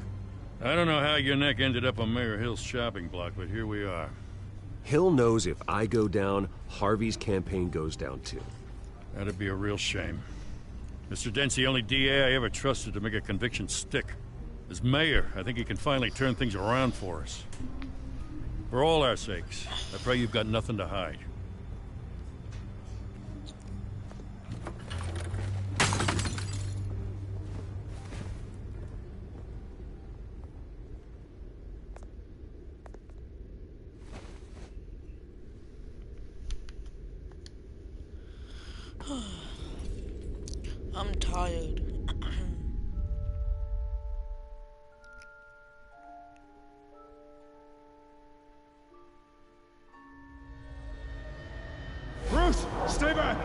I don't know how your neck ended up on Mayor Hill's shopping block, but here we are. Hill knows if I go down, Harvey's campaign goes down too. That'd be a real shame. Mr. Dent's the only DA I ever trusted to make a conviction stick. As mayor, I think he can finally turn things around for us. For all our sakes, I pray you've got nothing to hide. I'm tired. Bruce, stay back!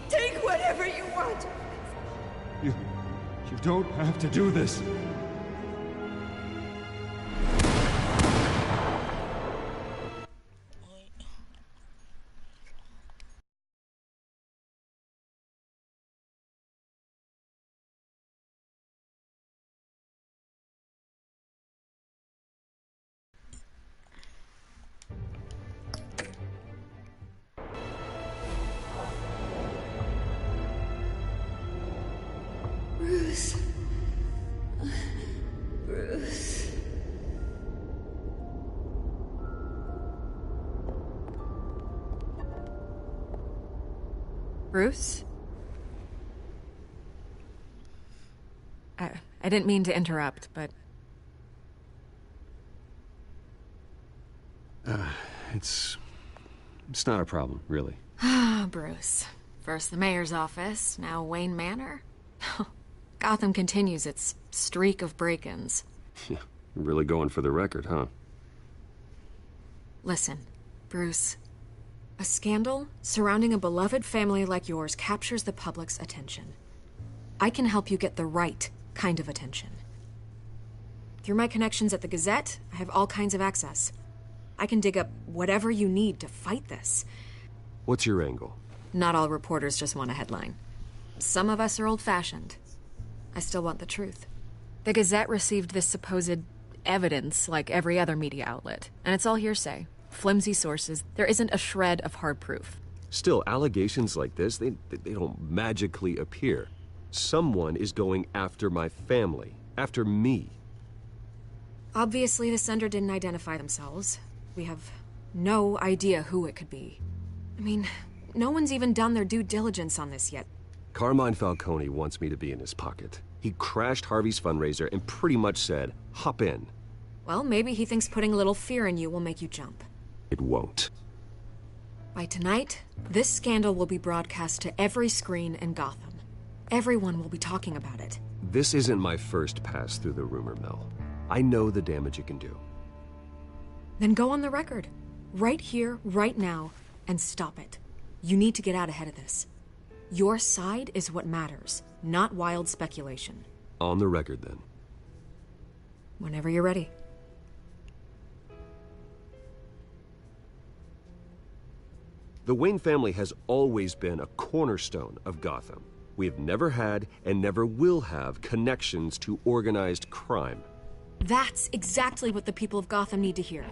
Take whatever you want. You don't have to do this. Bruce. Bruce. Bruce? I didn't mean to interrupt, but... It's not a problem, really. Ah, Bruce. First the mayor's office, now Wayne Manor. Gotham continues its streak of break-ins. Yeah, really going for the record, huh? Listen, Bruce. A scandal surrounding a beloved family like yours captures the public's attention. I can help you get the right kind of attention. Through my connections at the Gazette, I have all kinds of access. I can dig up whatever you need to fight this. What's your angle? Not all reporters just want a headline. Some of us are old-fashioned. I still want the truth. The Gazette received this supposed evidence like every other media outlet, and it's all hearsay. Flimsy sources. There isn't a shred of hard proof. Still, allegations like this, they don't magically appear. Someone is going after my family, after me. Obviously, the sender didn't identify themselves. We have no idea who it could be. I mean, no one's even done their due diligence on this yet. Carmine Falcone wants me to be in his pocket. He crashed Harvey's fundraiser and pretty much said, hop in. Well, maybe he thinks putting a little fear in you will make you jump. It won't. By tonight, this scandal will be broadcast to every screen in Gotham. Everyone will be talking about it. This isn't my first pass through the rumor mill. I know the damage it can do. Then go on the record. Right here, right now, and stop it. You need to get out ahead of this. Your side is what matters, not wild speculation. On the record, then. Whenever you're ready. The Wayne family has always been a cornerstone of Gotham. We have never had and never will have connections to organized crime. That's exactly what the people of Gotham need to hear.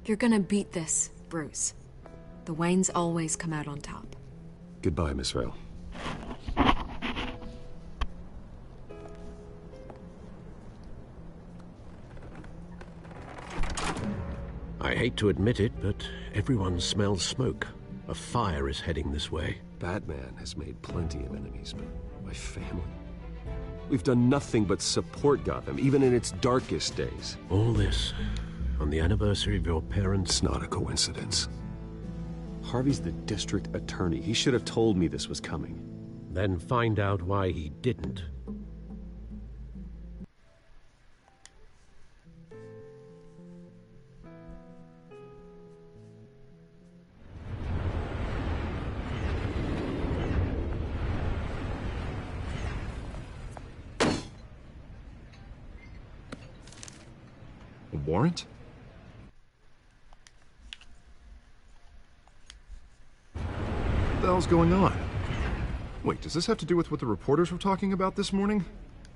You're gonna beat this, Bruce. The Waynes always come out on top. Goodbye, Miss Vale. I hate to admit it, but everyone smells smoke. A fire is heading this way. Batman has made plenty of enemies, but my family? We've done nothing but support Gotham, even in its darkest days. All this on the anniversary of your parents'... It's not a coincidence. Harvey's the district attorney. He should have told me this was coming. Then find out why he didn't. A warrant? the hell's going on? Wait, does this have to do with what the reporters were talking about this morning?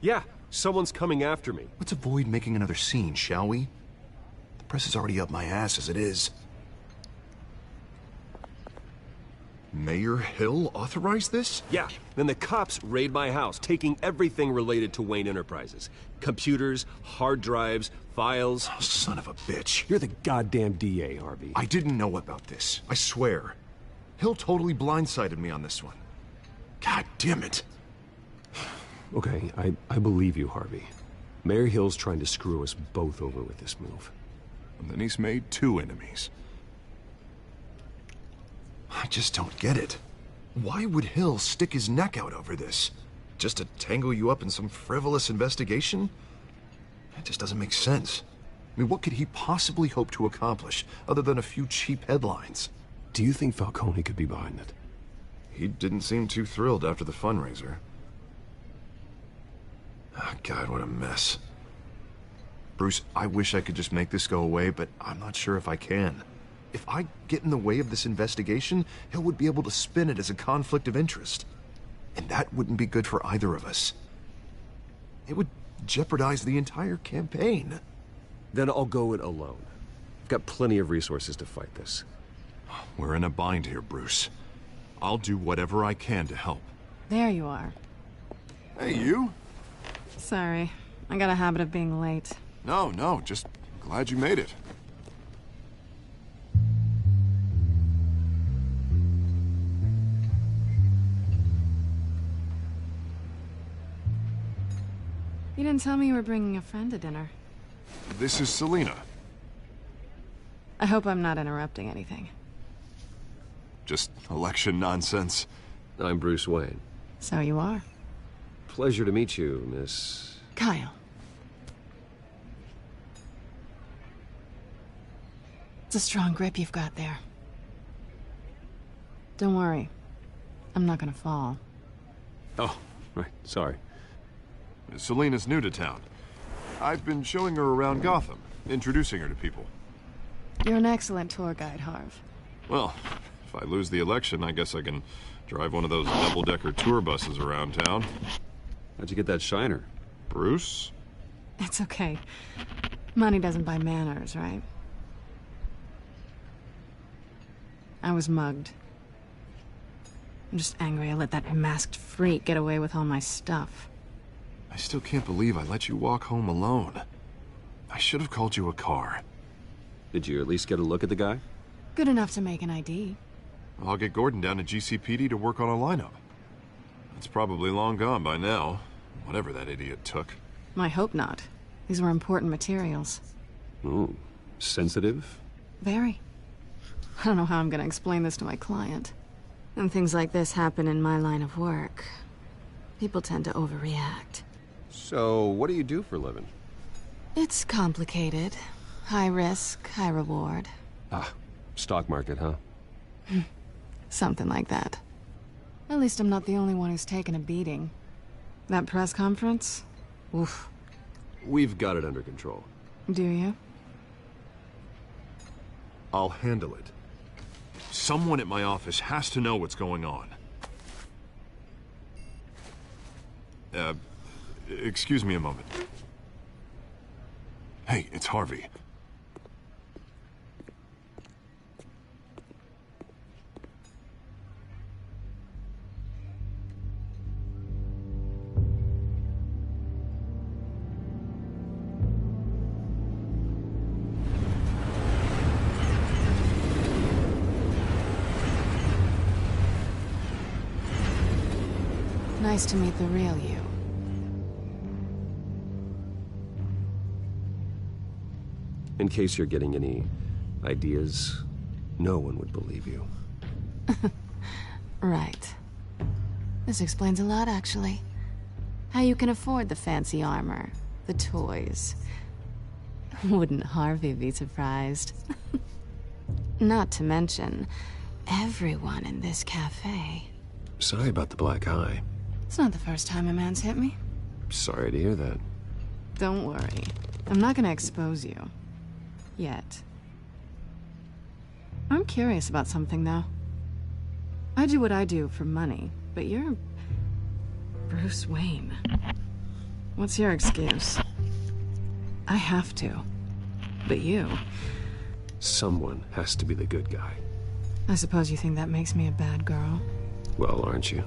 Yeah, someone's coming after me. Let's avoid making another scene, shall we? The press is already up my ass as it is. Mayor Hill authorized this? Yeah, then the cops raid my house, taking everything related to Wayne Enterprises. Computers, hard drives, files. Oh, son of a bitch. You're the goddamn DA, Harvey. I didn't know about this. I swear. Hill totally blindsided me on this one. God damn it. Okay, I believe you, Harvey. Mayor Hill's trying to screw us both over with this move. And then he's made 2 enemies. I just don't get it. Why would Hill stick his neck out over this? Just to tangle you up in some frivolous investigation? It just doesn't make sense. I mean, what could he possibly hope to accomplish other than a few cheap headlines? Do you think Falcone could be behind it? He didn't seem too thrilled after the fundraiser. Oh, God, what a mess. Bruce, I wish I could just make this go away, but I'm not sure if I can. If I get in the way of this investigation, Hill would be able to spin it as a conflict of interest. And that wouldn't be good for either of us. It would jeopardize the entire campaign. Then I'll go it alone. I've got plenty of resources to fight this. We're in a bind here, Bruce. I'll do whatever I can to help. There you are. Hey, you? Sorry. I got a habit of being late. No, just glad you made it. You didn't tell me you were bringing a friend to dinner. This is Selina. I hope I'm not interrupting anything. Just election nonsense. I'm Bruce Wayne. So you are. Pleasure to meet you, Miss... Kyle. It's a strong grip you've got there. Don't worry. I'm not gonna fall. Oh, right. Sorry. Selina's new to town. I've been showing her around Gotham, introducing her to people. You're an excellent tour guide, Harv. Well, if I lose the election, I guess I can drive one of those double-decker tour buses around town. How'd you get that shiner? Bruce? It's okay. Money doesn't buy manners, right? I was mugged. I'm just angry I let that masked freak get away with all my stuff. I still can't believe I let you walk home alone. I should have called you a car. Did you at least get a look at the guy? Good enough to make an ID. I'll get Gordon down to GCPD to work on a lineup. It's probably long gone by now, whatever that idiot took. I hope not. These were important materials. Ooh, sensitive? Very. I don't know how I'm gonna explain this to my client. And things like this happen in my line of work. People tend to overreact. So, what do you do for a living? It's complicated. High risk, high reward. Ah, stock market, huh? Something like that. At least I'm not the only one who's taken a beating. That press conference? Oof. We've got it under control. Do you? I'll handle it. Someone at my office has to know what's going on. Excuse me a moment. Hey, it's Harvey. Nice to meet the real you. In case you're getting any ideas, no one would believe you. Right. This explains a lot, actually. How you can afford the fancy armor, the toys. Wouldn't Harvey be surprised? Not to mention, everyone in this cafe. Sorry about the black eye. It's not the first time a man's hit me. Sorry to hear that. Don't worry. I'm not gonna expose you. Yet. I'm curious about something, though. I do what I do for money, but you're Bruce Wayne. What's your excuse? I have to. But you... Someone has to be the good guy. I suppose you think that makes me a bad girl? Well, aren't you?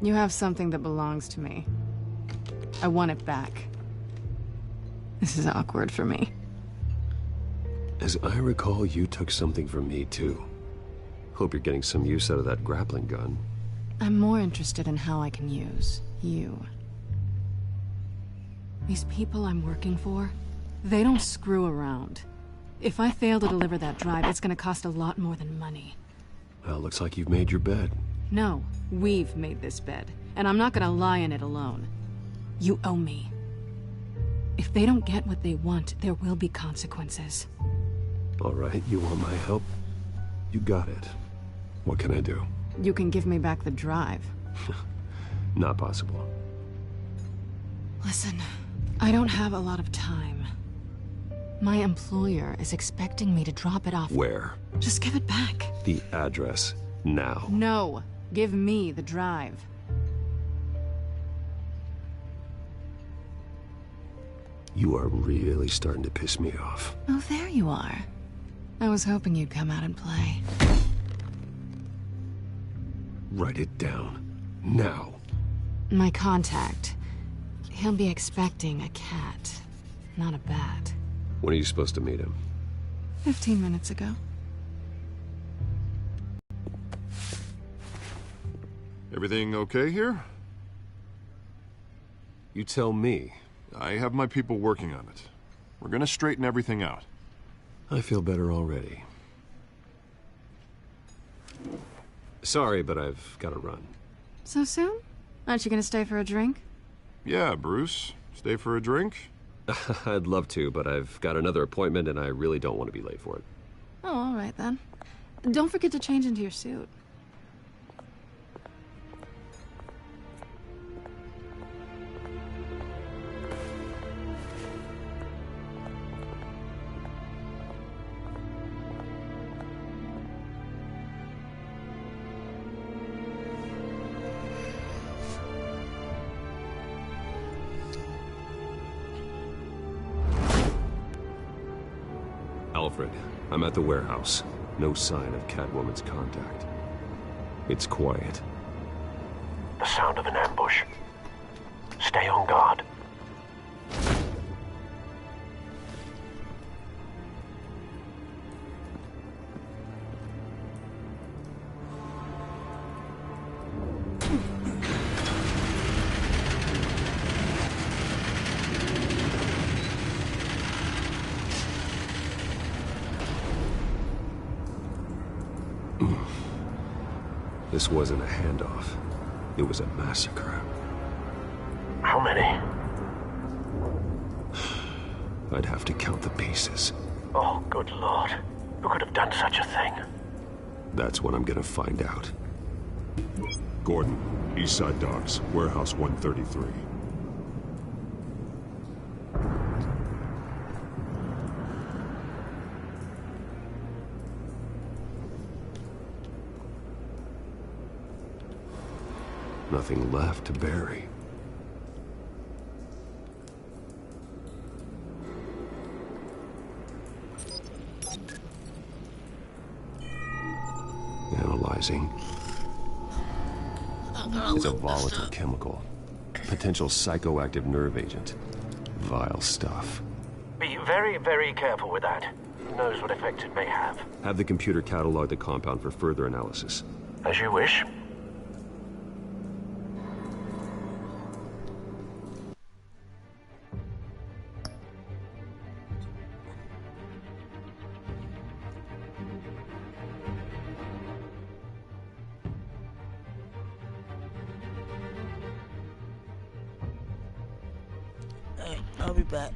You have something that belongs to me. I want it back. This is awkward for me. As I recall, you took something from me, too. Hope you're getting some use out of that grappling gun. I'm more interested in how I can use you. These people I'm working for, they don't screw around. If I fail to deliver that drive, it's gonna cost a lot more than money. Well, looks like you've made your bed. No, we've made this bed, and I'm not gonna lie in it alone. You owe me. If they don't get what they want, there will be consequences. All right, you want my help? You got it. What can I do? You can give me back the drive. Not possible. Listen, I don't have a lot of time. My employer is expecting me to drop it off. Where? Just give it back. The address, now. No, give me the drive. You are really starting to piss me off. Oh, there you are. I was hoping you'd come out and play. Write it down. Now. My contact. He'll be expecting a cat, not a bat. When are you supposed to meet him? 15 minutes ago. Everything okay here? You tell me. I have my people working on it. We're gonna straighten everything out. I feel better already. Sorry, but I've got to run. So soon? Aren't you gonna stay for a drink? Yeah, Bruce. Stay for a drink? I'd love to, but I've got another appointment and I really don't want to be late for it. Oh, all right then. Don't forget to change into your suit. Alfred, I'm at the warehouse. No sign of Catwoman's contact. It's quiet. The sound of an ambush. Stay on guard. This wasn't a handoff. It was a massacre. How many? I'd have to count the pieces. Oh, good lord. Who could have done such a thing? That's what I'm gonna find out. Gordon, Eastside Docks, Warehouse 133. Nothing left to bury. Analyzing. It's a volatile chemical. Potential psychoactive nerve agent. Vile stuff. Be very, very careful with that. Who knows what effect it may have. Have the computer catalog the compound for further analysis. As you wish. I'll be back.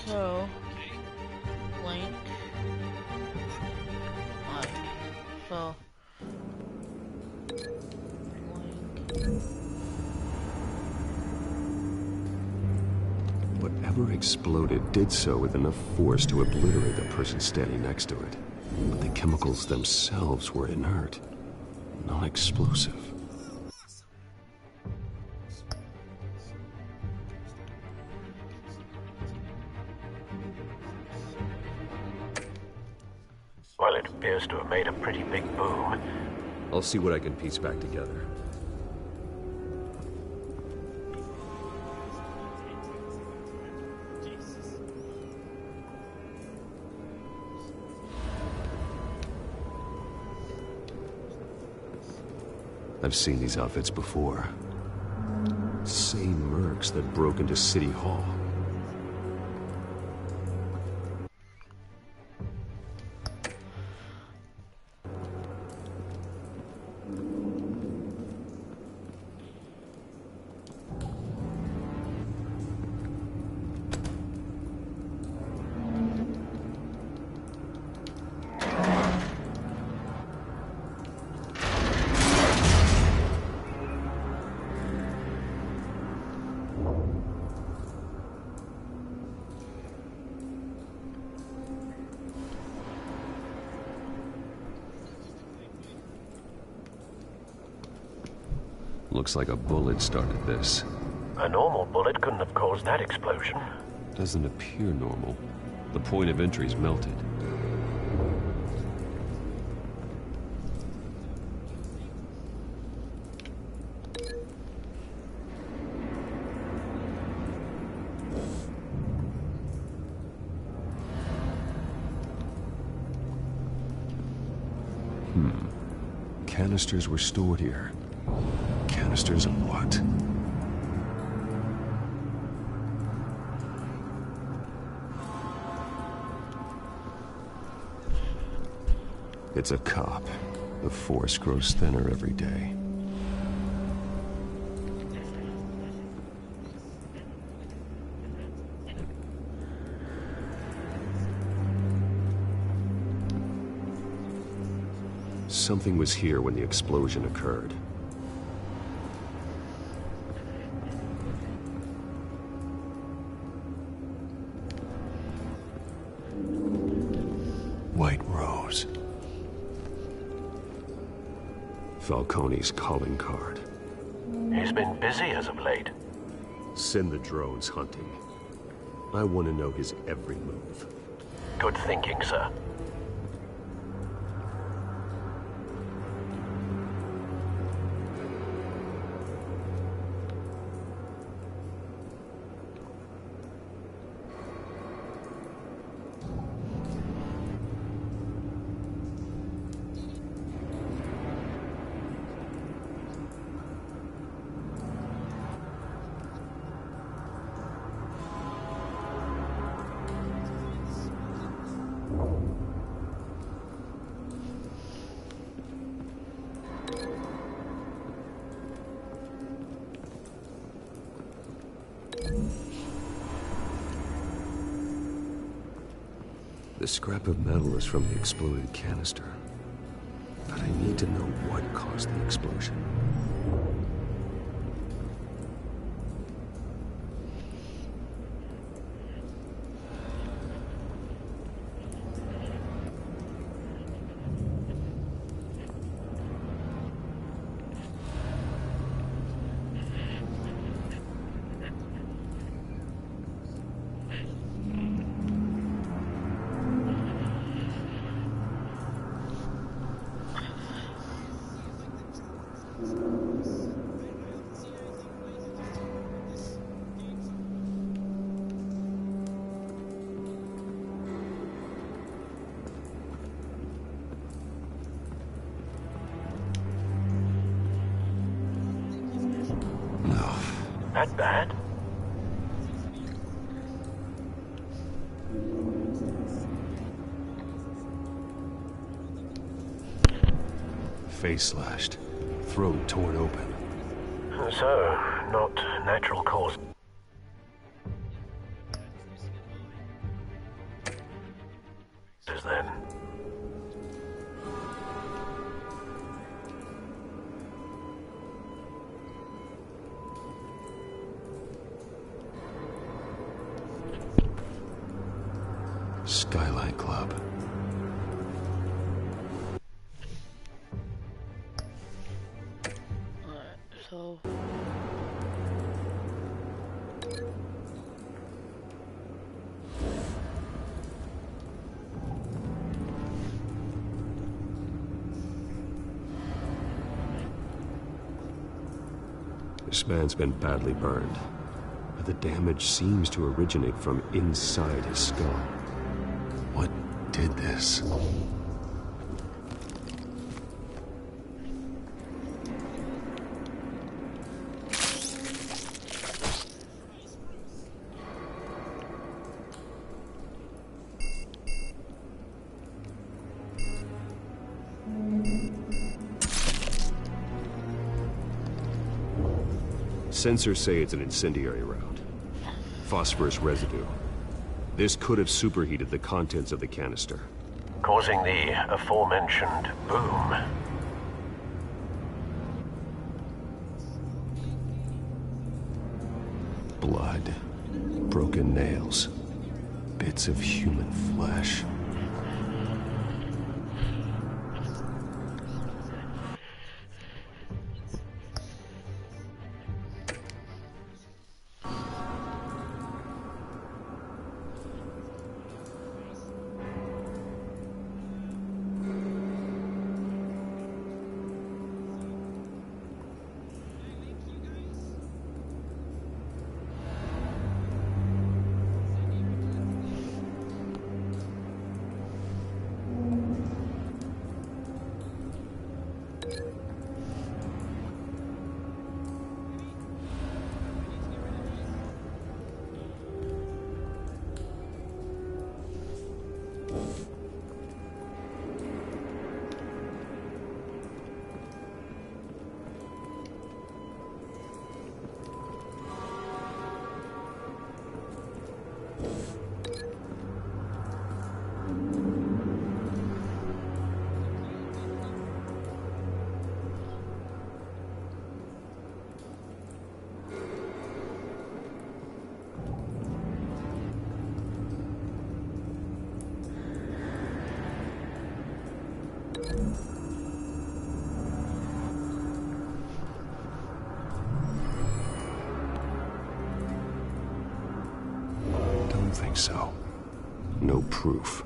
So, link, like, so, link. Whatever exploded did so with enough force to obliterate the person standing next to it. But the chemicals themselves were inert, non-explosive. Well, it appears to have made a pretty big boom. I'll see what I can piece back together. I've seen these outfits before. Same mercs that broke into City Hall. Looks like a bullet started this. A normal bullet couldn't have caused that explosion. Doesn't appear normal. The point of entry's melted. Canisters were stored here. Canisters of what? It's a cop. The force grows thinner every day. Something was here when the explosion occurred. White Rose. Falcone's calling card. He's been busy as of late. Send the drones hunting. I want to know his every move. Good thinking, sir. The scrap of metal is from the exploded canister. But I need to know what caused the explosion. That bad? Face slashed, throat torn open. So, not natural cause. yours, then. Skyline Club. Alright, so... This man's been badly burned, but the damage seems to originate from inside his skull. What did this? Sensors say it's an incendiary round. Phosphorus residue. This could have superheated the contents of the canister, causing the aforementioned boom. Blood, broken nails, bits of human flesh. Don't think so. No proof.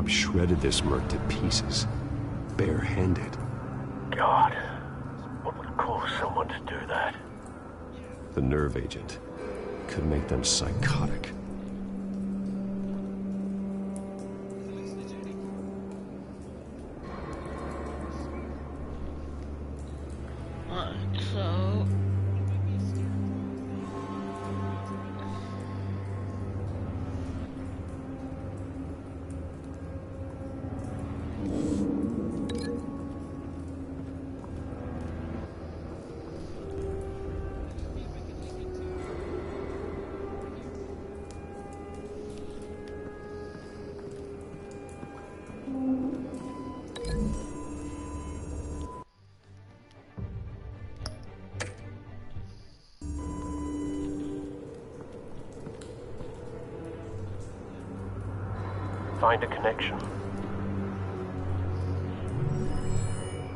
Shredded this merc to pieces, barehanded. God, what would cause someone to do that? The nerve agent could make them psychotic. So... Find a connection.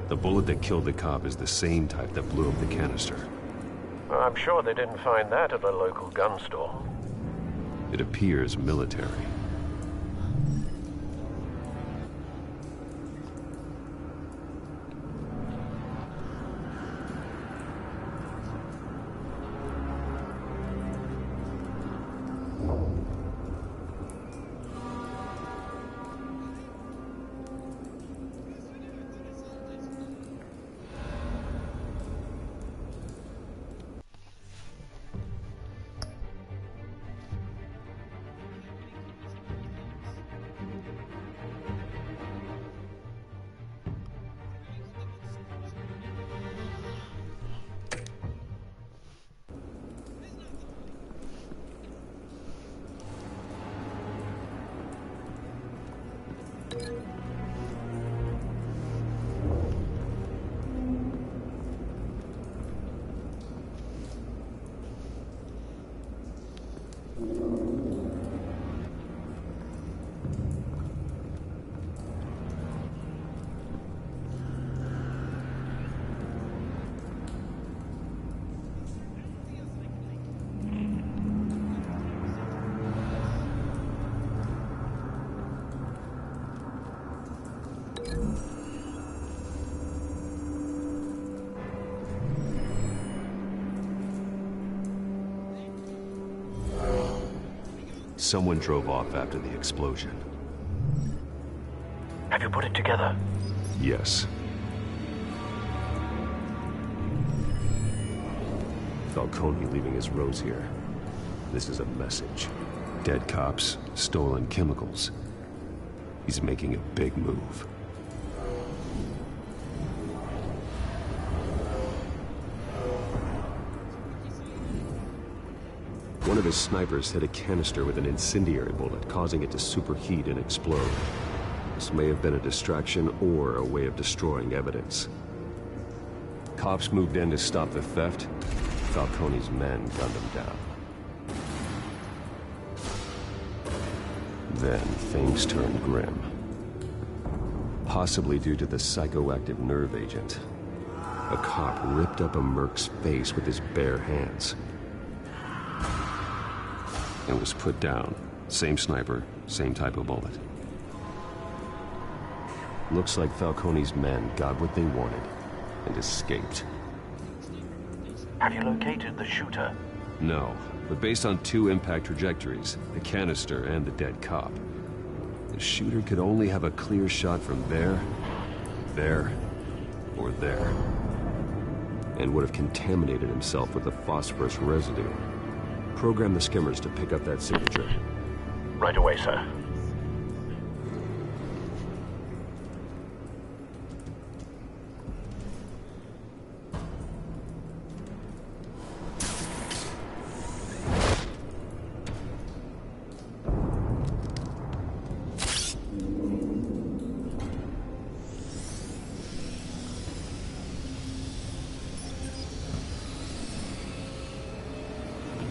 The bullet that killed the cop is the same type that blew up the canister. Well, I'm sure they didn't find that at a local gun store. It appears military. someone drove off after the explosion. Have you put it together? Yes. Falcone leaving his rose here. This is a message. Dead cops, stolen chemicals. He's making a big move. One of his snipers hit a canister with an incendiary bullet, causing it to superheat and explode. This may have been a distraction or a way of destroying evidence. Cops moved in to stop the theft. Falcone's men gunned him down. Then things turned grim. Possibly due to the psychoactive nerve agent. A cop ripped up a merc's face with his bare hands. And was put down. Same sniper, same type of bullet. Looks like Falcone's men got what they wanted and escaped. Have you located the shooter? No, but based on 2 impact trajectories, the canister and the dead cop, the shooter could only have a clear shot from there, or there, and would have contaminated himself with the phosphorus residue. Program the skimmers to pick up that signature. Right away, sir.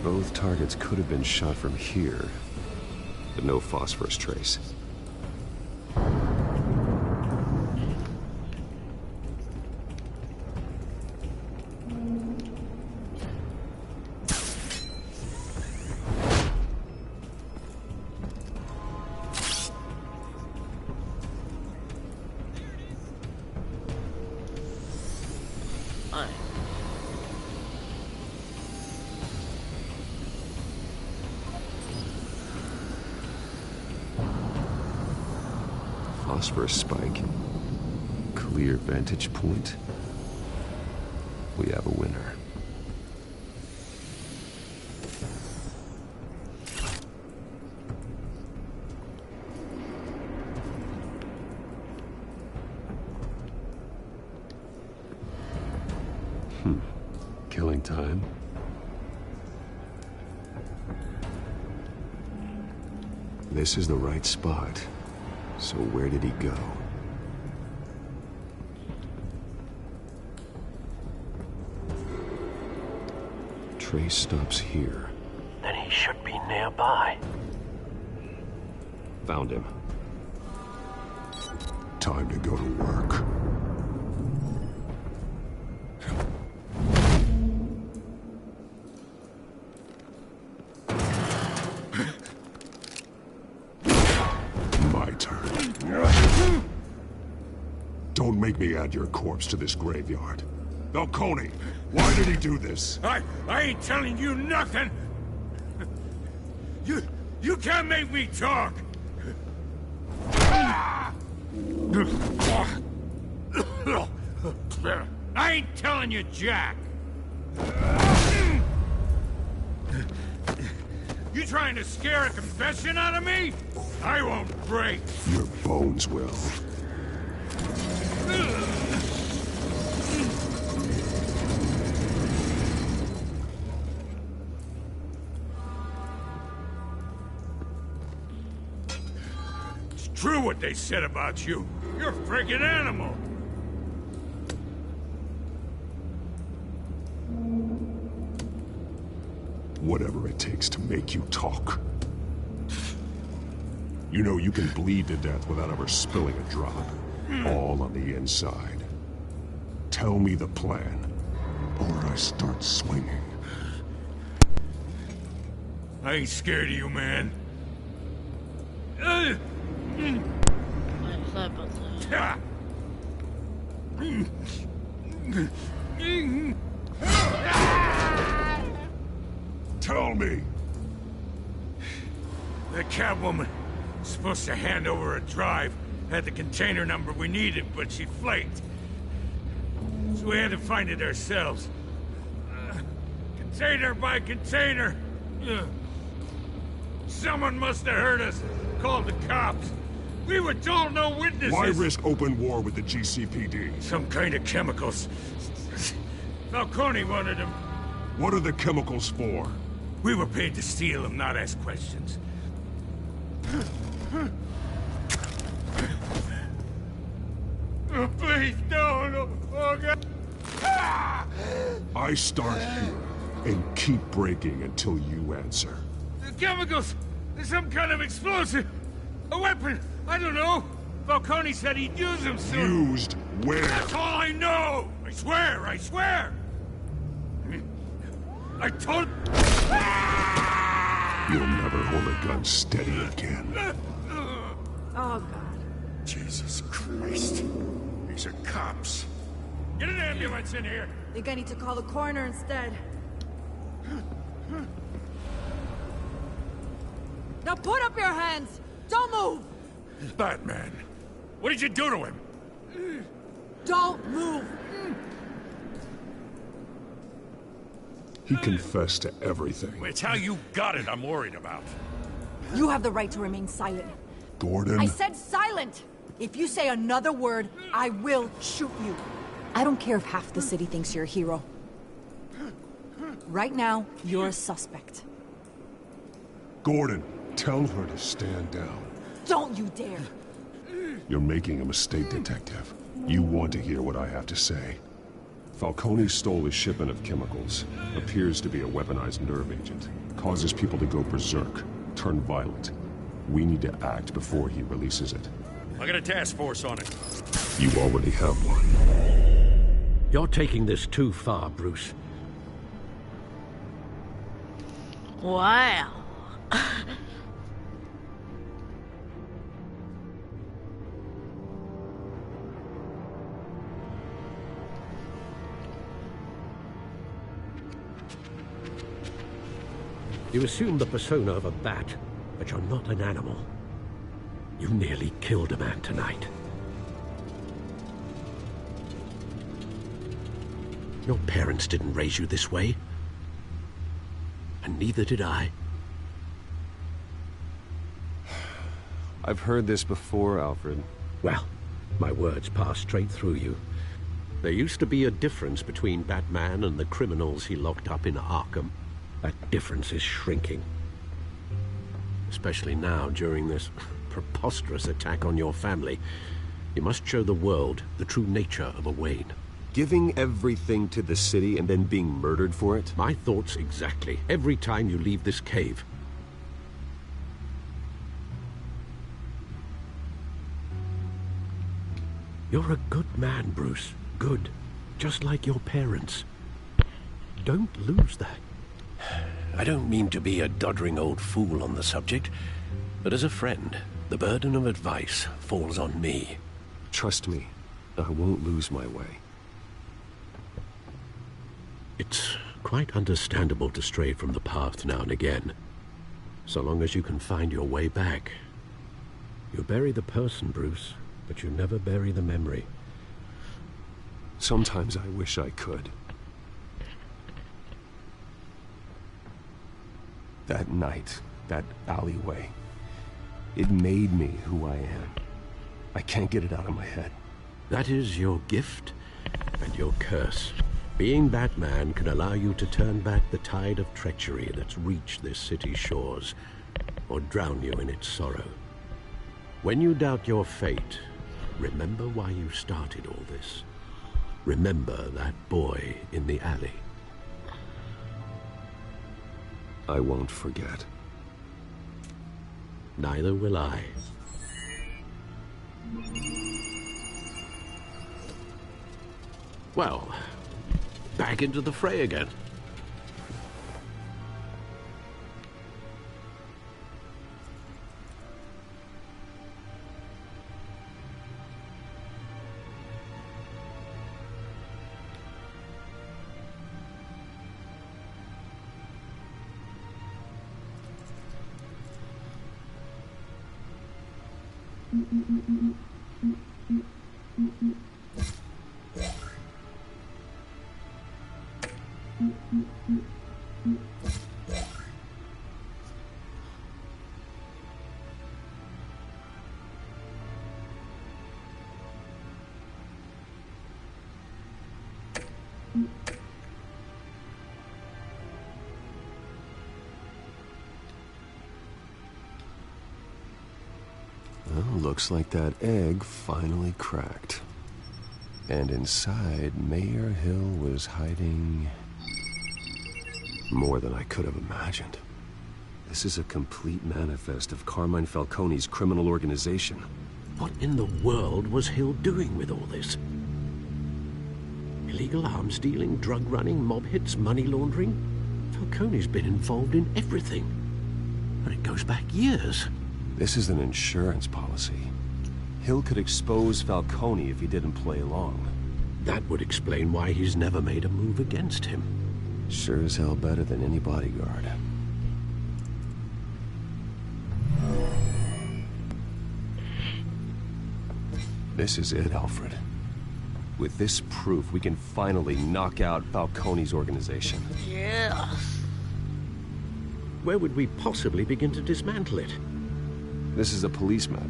Both targets could have been shot from here, but no phosphorus trace. Phosphorus spike. Clear vantage point. We have a winner. Killing time. This is the right spot. So where did he go? Trace stops here. Then he should be nearby. Found him. Time to go to work. Don't make me add your corpse to this graveyard. Falcone, why did he do this? I ain't telling you nothing! You can't make me talk! I ain't telling you jack! You trying to scare a confession out of me? I won't break! Your bones will. It's true what they said about you. You're a freaking animal. Whatever it takes to make you talk. You know you can bleed to death without ever spilling a drop. All on the inside. Tell me the plan, or I start swinging. I ain't scared of you, man. Tell me. The Catwoman was supposed to hand over a drive. Had the container number we needed, but she flaked. So we had to find it ourselves. Container by container. Someone must have heard us. Called the cops. We were told no witnesses. Why risk open war with the GCPD? Some kind of chemicals. Falcone wanted them. What are the chemicals for? We were paid to steal them, not ask questions. Oh, please, no. Oh, God. I start here and keep breaking until you answer. The chemicals! There's some kind of explosive! A weapon! I don't know! Falcone said he'd use them soon! Used where? That's all I know! I swear! I told... You'll never hold a gun steady again. Oh, God. Jesus Christ. These are cops. Get an ambulance in here! Think I need to call the coroner instead. Now put up your hands! Don't move! Batman, what did you do to him? Don't move! He confessed to everything. It's how you got it I'm worried about. You have the right to remain silent. Gordon? I said silent! If you say another word, I will shoot you. I don't care if half the city thinks you're a hero. Right now, you're a suspect. Gordon, tell her to stand down. Don't you dare! You're making a mistake, Detective. You want to hear what I have to say. Falcone stole a shipment of chemicals. Appears to be a weaponized nerve agent. Causes people to go berserk, turn violent. We need to act before he releases it. I got a task force on it. You already have one. You're taking this too far, Bruce. Wow. You assume the persona of a bat, but you're not an animal. You nearly killed a man tonight. Your parents didn't raise you this way. And neither did I. I've heard this before, Alfred. Well, my words pass straight through you. There used to be a difference between Batman and the criminals he locked up in Arkham. That difference is shrinking. Especially now, during this preposterous attack on your family. You must show the world the true nature of a Wayne. Giving everything to the city and then being murdered for it? My thoughts exactly. Every time you leave this cave. You're a good man, Bruce. Good. Just like your parents. Don't lose that. I don't mean to be a doddering old fool on the subject, but as a friend, the burden of advice falls on me. Trust me, I won't lose my way. It's quite understandable to stray from the path now and again, so long as you can find your way back. You bury the person, Bruce, but you never bury the memory. Sometimes I wish I could. That night, that alleyway, it made me who I am. I can't get it out of my head. That is your gift and your curse. Being Batman can allow you to turn back the tide of treachery that's reached this city's shores, or drown you in its sorrow. When you doubt your fate, remember why you started all this. Remember that boy in the alley. I won't forget. Neither will I. Well, back into the fray again. Well, looks like that egg finally cracked. And inside, Mayor Hill was hiding more than I could have imagined. This is a complete manifest of Carmine Falcone's criminal organization. What in the world was Hill doing with all this? Illegal arms dealing, drug running, mob hits, money laundering? Falcone's been involved in everything. And it goes back years. This is an insurance policy. Hill could expose Falcone if he didn't play along. That would explain why he's never made a move against him. Sure as hell better than any bodyguard. This is it, Alfred. With this proof, we can finally knock out Falcone's organization. Yeah. Where would we possibly begin to dismantle it? This is a police matter.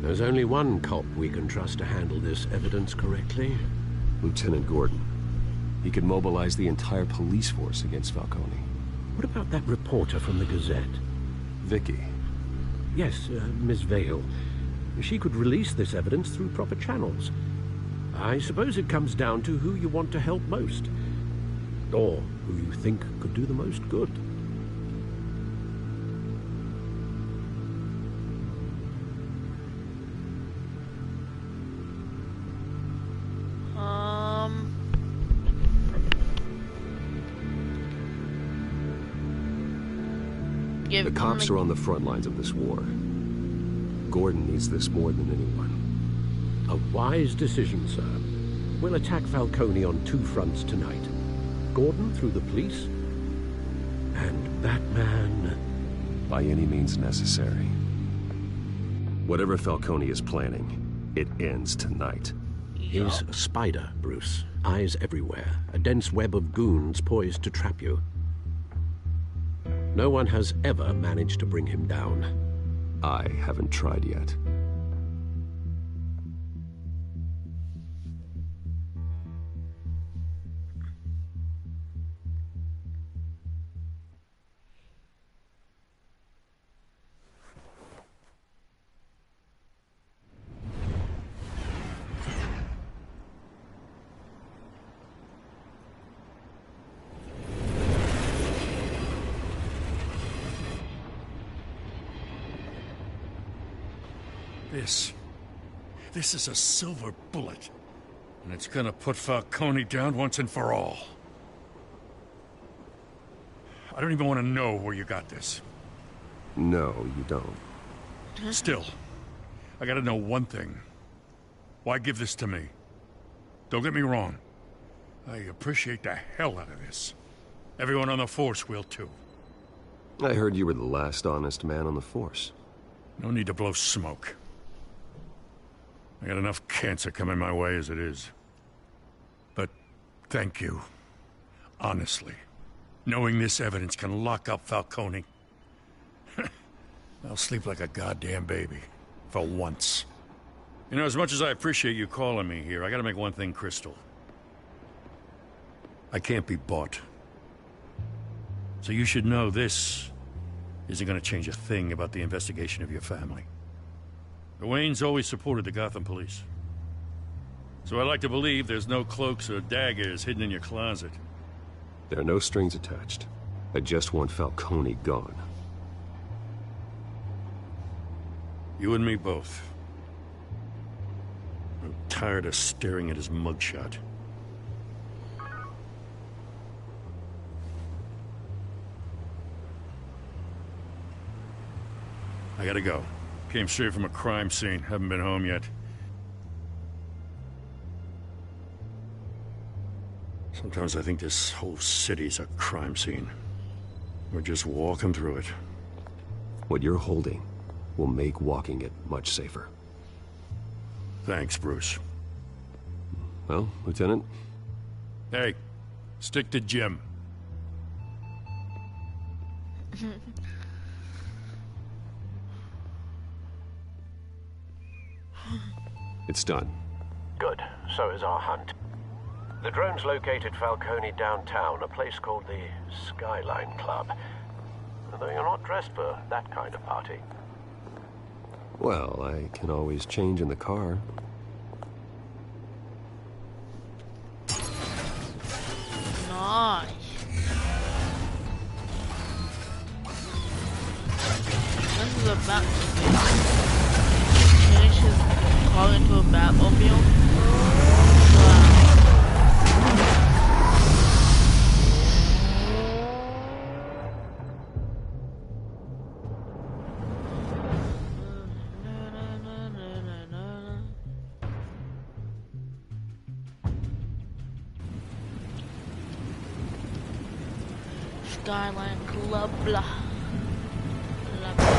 There's only one cop we can trust to handle this evidence correctly. Lieutenant Gordon. He could mobilize the entire police force against Falcone. What about that reporter from the Gazette? Vicky. Yes, Miss Vale. She could release this evidence through proper channels. I suppose it comes down to who you want to help most. Or who you think could do the most good. The cops are on the front lines of this war. Gordon needs this more than anyone. A wise decision, sir. We'll attack Falcone on two fronts tonight. Gordon through the police, and Batman... by any means necessary. Whatever Falcone is planning, it ends tonight. He's a spider, Bruce. Eyes everywhere. A dense web of goons poised to trap you. No one has ever managed to bring him down. I haven't tried yet. This is a silver bullet. And it's gonna put Falcone down once and for all. I don't even want to know where you got this. No, you don't. Still, I gotta know one thing. Why give this to me? Don't get me wrong. I appreciate the hell out of this. Everyone on the Force will too. I heard you were the last honest man on the Force. No need to blow smoke. I got enough cancer coming my way as it is. But thank you. Honestly. Knowing this evidence can lock up Falcone. I'll sleep like a goddamn baby. For once. You know, as much as I appreciate you calling me here, I gotta make one thing crystal. I can't be bought. So you should know this isn't gonna change a thing about the investigation of your family. The Waynes always supported the Gotham police. So I like to believe there's no cloaks or daggers hidden in your closet. There are no strings attached. I just want Falcone gone. You and me both. I'm tired of staring at his mugshot. I gotta go. Came straight from a crime scene. Haven't been home yet. Sometimes I think this whole city's a crime scene. We're just walking through it. What you're holding will make walking it much safer. Thanks, Bruce. Well, Lieutenant? Hey, stick to Jim. It's done. Good. So is our hunt. The drones located Falcone downtown, a place called the Skyline Club. Though you're not dressed for that kind of party. Well, I can always change in the car. Nice. This is a Batmobile. Change his car into a Batmobile. Skyline Club, blah. Blah, blah.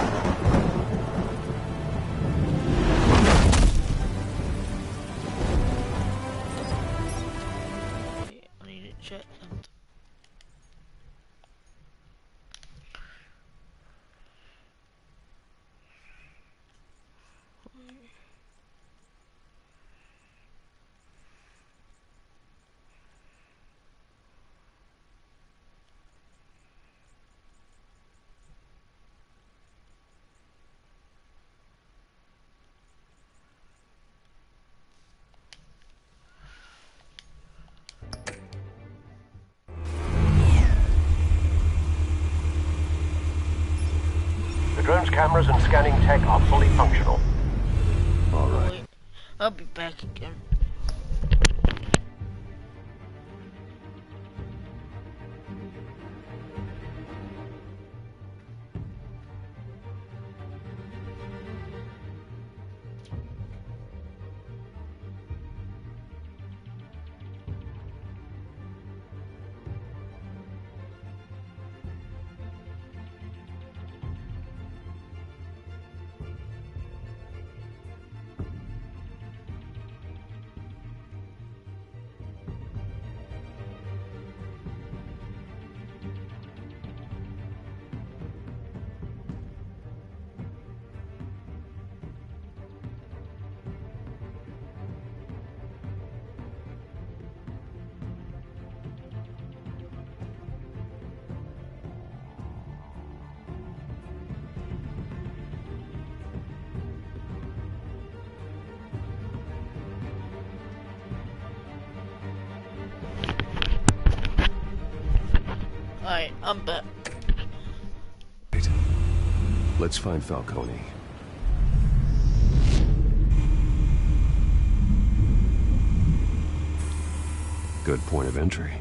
I need to check something. The drone's cameras and scanning tech are fully functional. All right. I'll be back again. Alright, I'm back. Let's find Falcone. Good point of entry.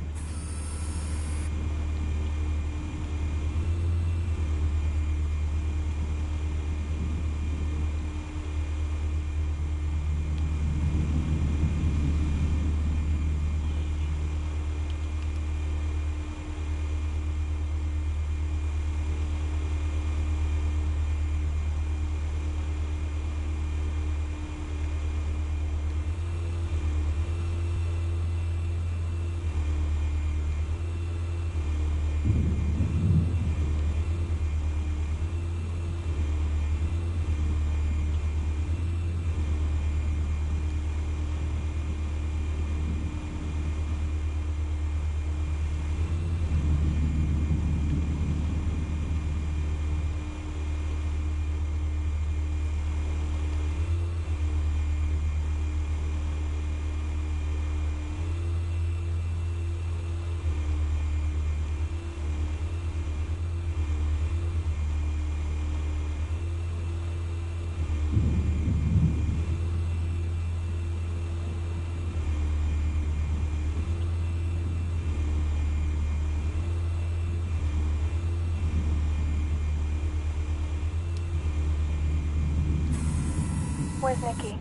Where's Nicky?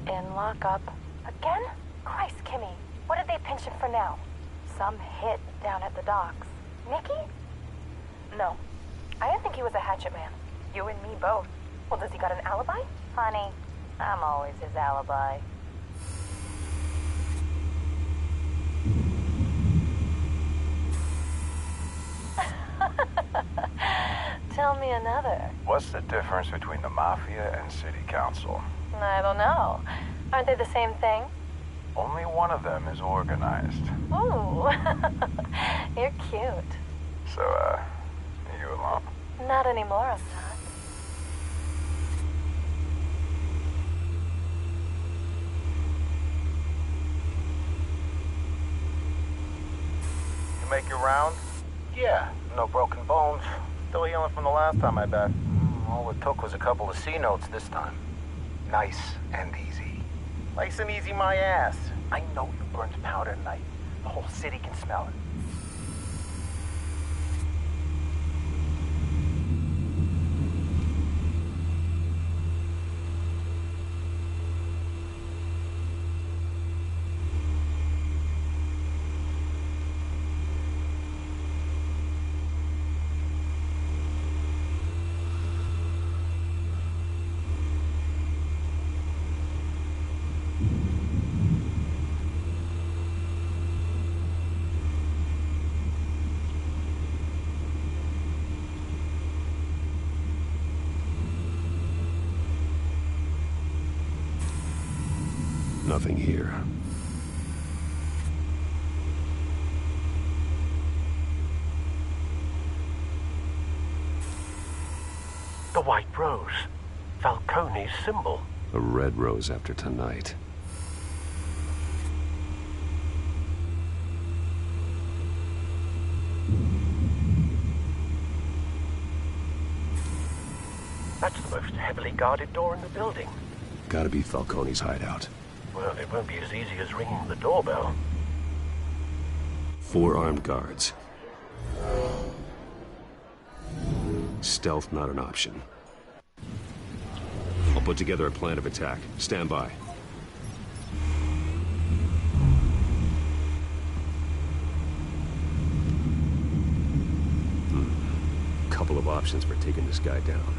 In lockup. Again? Christ, Kimmy. What did they pinch him for now? Some hit down at the docks. Nicky? No. I didn't think he was a hatchet man. You and me both. Well, does he got an alibi? Honey, I'm always his alibi. Tell me another. What's the difference between the Mafia and City Council? I don't know. Aren't they the same thing? Only one of them is organized. Ooh. You're cute. So, are you alone? Not anymore, I'm not. You make your round? Yeah, no broken bones. Still healing from the last time I bet. All it took was a couple of C notes this time. Nice and easy. Nice and easy my ass. I know you burnt powder tonight. The whole city can smell it. Nothing here. The White Rose. Falcone's symbol. A red rose after tonight. That's the most heavily guarded door in the building. Gotta be Falcone's hideout. Well, it won't be as easy as ringing the doorbell. 4 armed guards. Stealth not an option. I'll put together a plan of attack. Stand by. Couple of options for taking this guy down.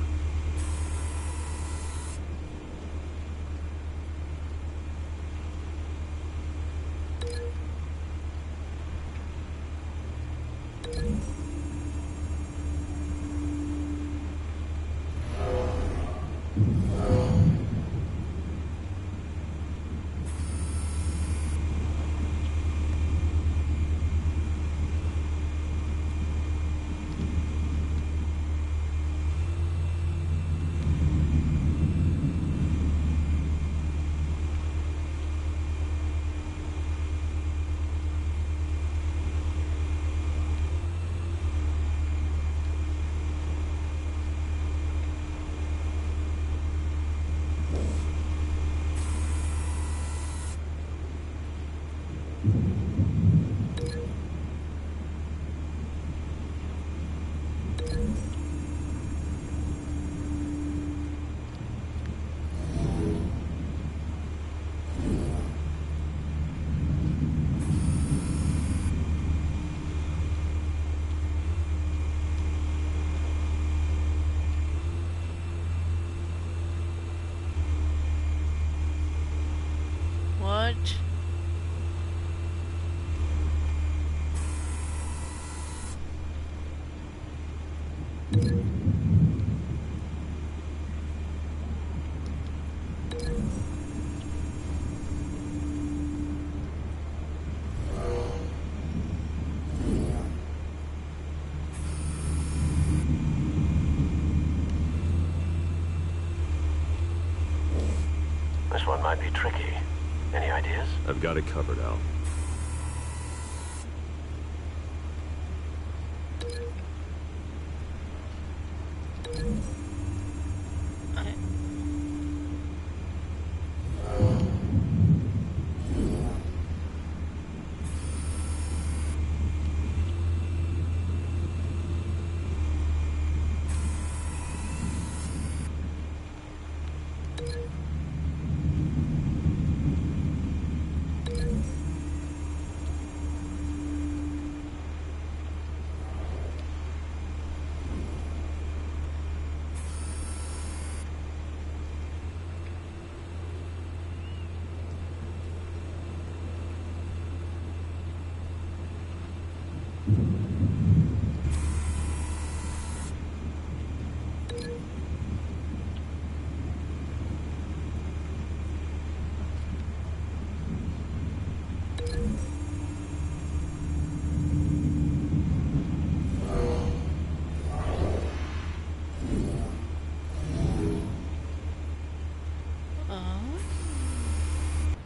What? This one might be tricky. Any ideas? I've got it covered, Al.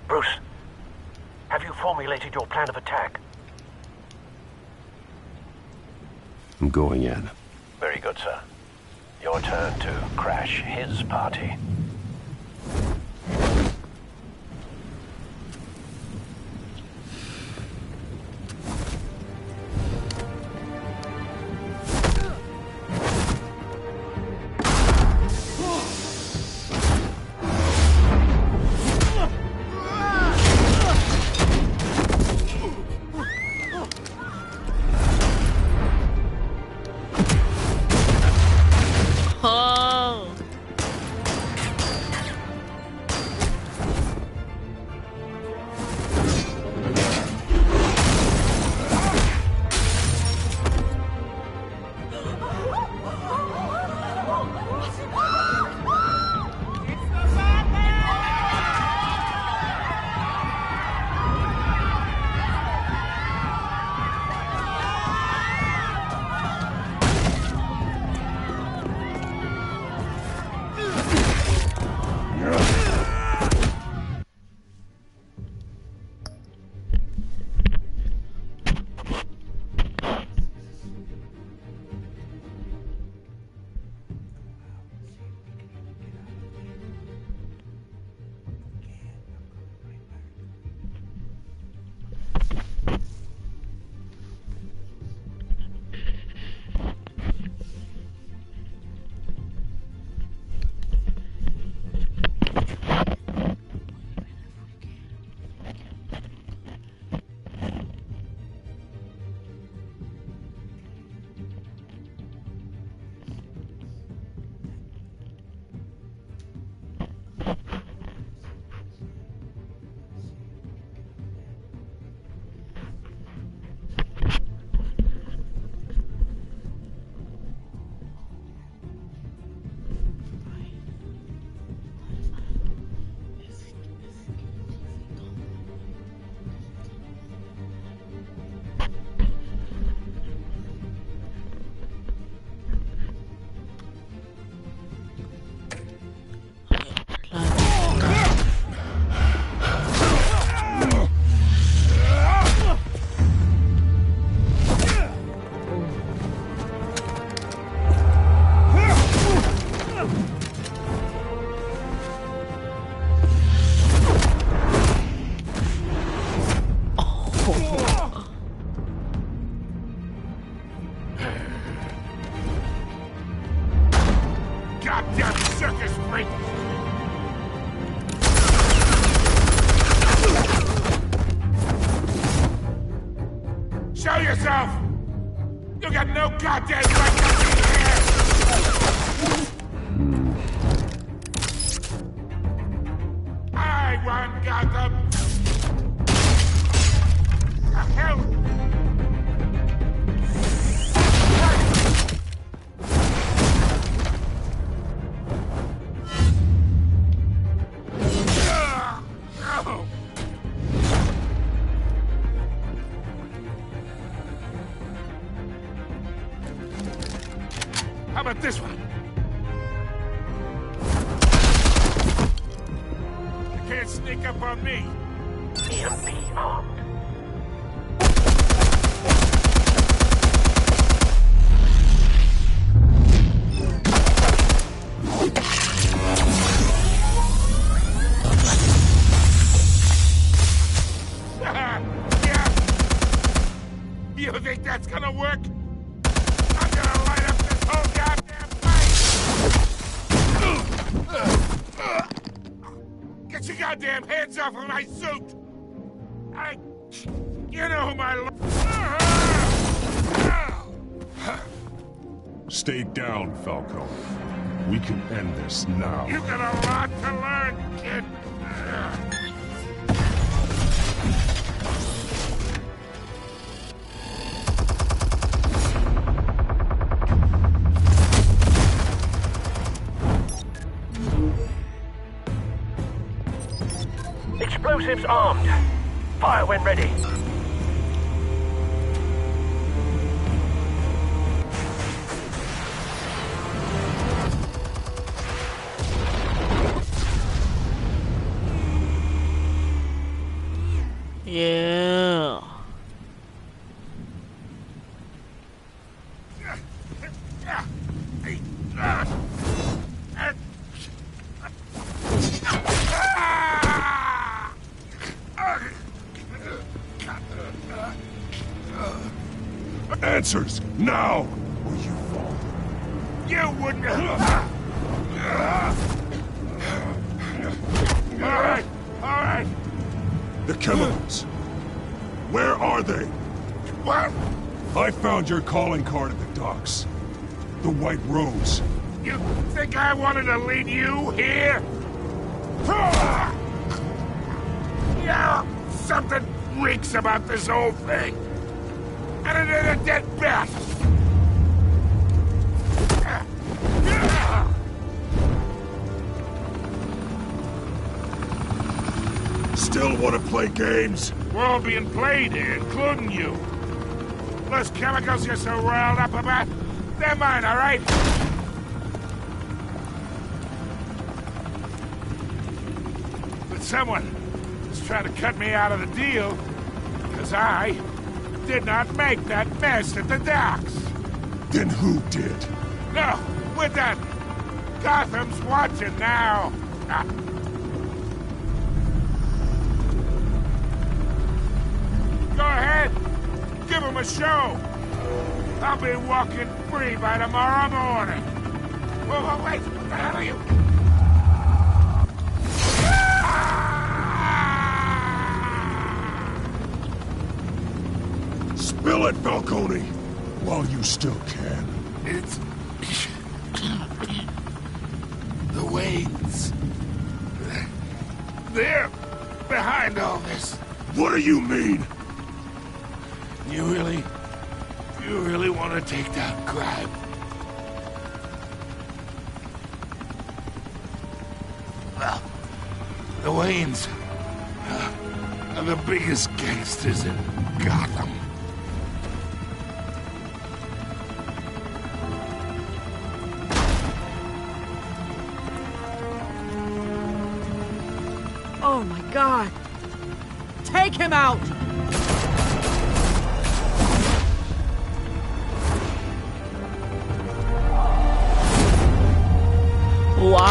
Bruce, have you formulated your plan of attack? I'm going in. Very good, sir. Your turn to crash his party. Goddamn circus freak! Show yourself! You got no goddamn right to be here! I want Gotham! The hell? How about this one? You can't sneak up on me. EMP armed. Yeah. You think that's gonna work? I'm gonna light up this whole goddamn place! Get your goddamn hands off of my suit! You know who my Stay down, Falcone. We can end this now. You got a lot to learn, kid! Crews armed. Fire when ready. Yeah. Answers, now, or you fall. You wouldn't... All right. The chemicals. Where are they? What? I found your calling card at the docks. The White Rose. You think I wanted to lead you here? Yeah, something reeks about this whole thing. And it ain't a dead bat. Still want to play games? We're all being played here, including you. Those chemicals you're so riled up about, they're mine, all right? But someone is trying to cut me out of the deal, because I did not make that mess at the docks. Then who did? No, we're done. Gotham's watching now. Go ahead. Give him a show. I'll be walking free by tomorrow morning. Whoa, wait. What the hell are you? Spill it, Falcone, while you still can. It's... the Waynes. They're behind all this. What do you mean? You really want to take down crime? Well, the Waynes are the biggest gangsters in Gotham. Oh my God! Take him out! Wow.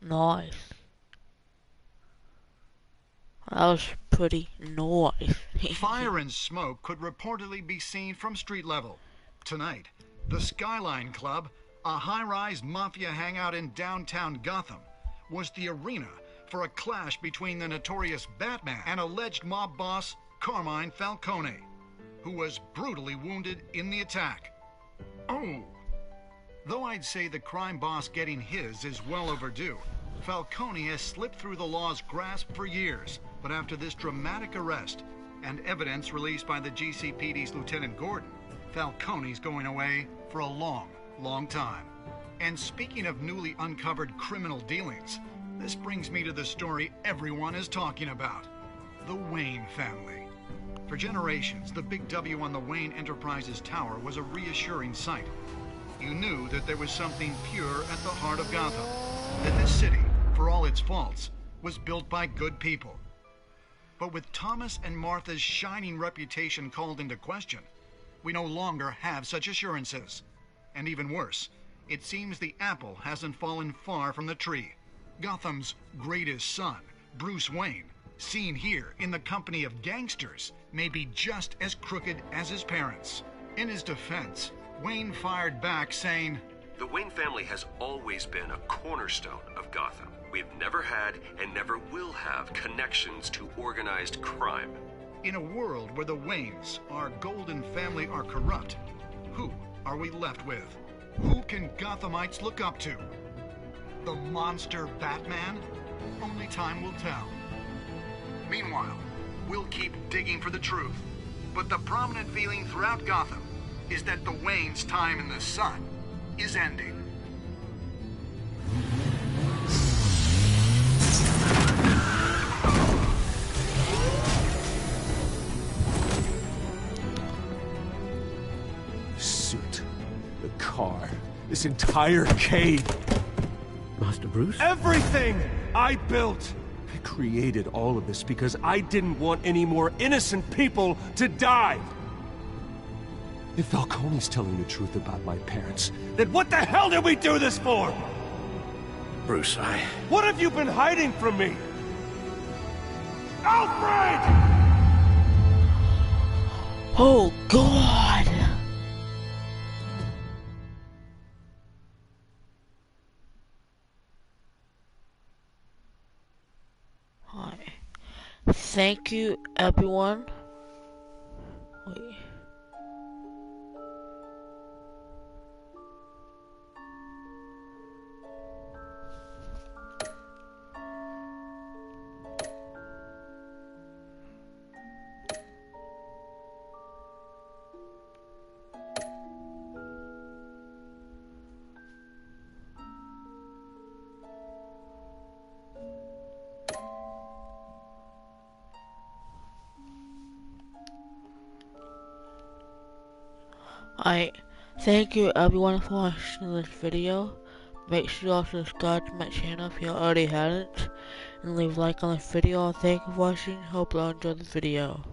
Nice. That was pretty nice. Fire and smoke could reportedly be seen from street level. Tonight, the Skyline Club, a high-rise mafia hangout in downtown Gotham, was the arena for a clash between the notorious Batman and alleged mob boss Carmine Falcone, who was brutally wounded in the attack. Oh! Though I'd say the crime boss getting his is well overdue, Falcone has slipped through the law's grasp for years. But after this dramatic arrest and evidence released by the GCPD's Lieutenant Gordon, Falcone's going away for a long, long time. And speaking of newly uncovered criminal dealings, this brings me to the story everyone is talking about: the Wayne family. For generations, the big W on the Wayne Enterprises tower was a reassuring sight. You knew that there was something pure at the heart of Gotham, that this city, for all its faults, was built by good people. But with Thomas and Martha's shining reputation called into question, we no longer have such assurances. And even worse, it seems the apple hasn't fallen far from the tree. Gotham's greatest son, Bruce Wayne, seen here in the company of gangsters, may be just as crooked as his parents. In his defense, Wayne fired back saying, "The Wayne family has always been a cornerstone of Gotham. We've never had and never will have connections to organized crime." In a world where the Waynes, our golden family, are corrupt, who are we left with? Who can Gothamites look up to? The monster Batman? Only time will tell. Meanwhile, we'll keep digging for the truth. But the prominent feeling throughout Gotham is that the Waynes' time in the sun is ending. Suit, the car, this entire cave. Master Bruce? Everything I built! I created all of this because I didn't want any more innocent people to die! If Falcone's telling the truth about my parents, then what the hell did we do this for? Bruce, What have you been hiding from me? Alfred! Oh, God! Hi. Thank you, everyone. Wait. Alright, thank you everyone for watching this video. Make sure you also subscribe to my channel if you already haven't, and leave a like on this video. Thank you for watching, hope you all enjoyed the video.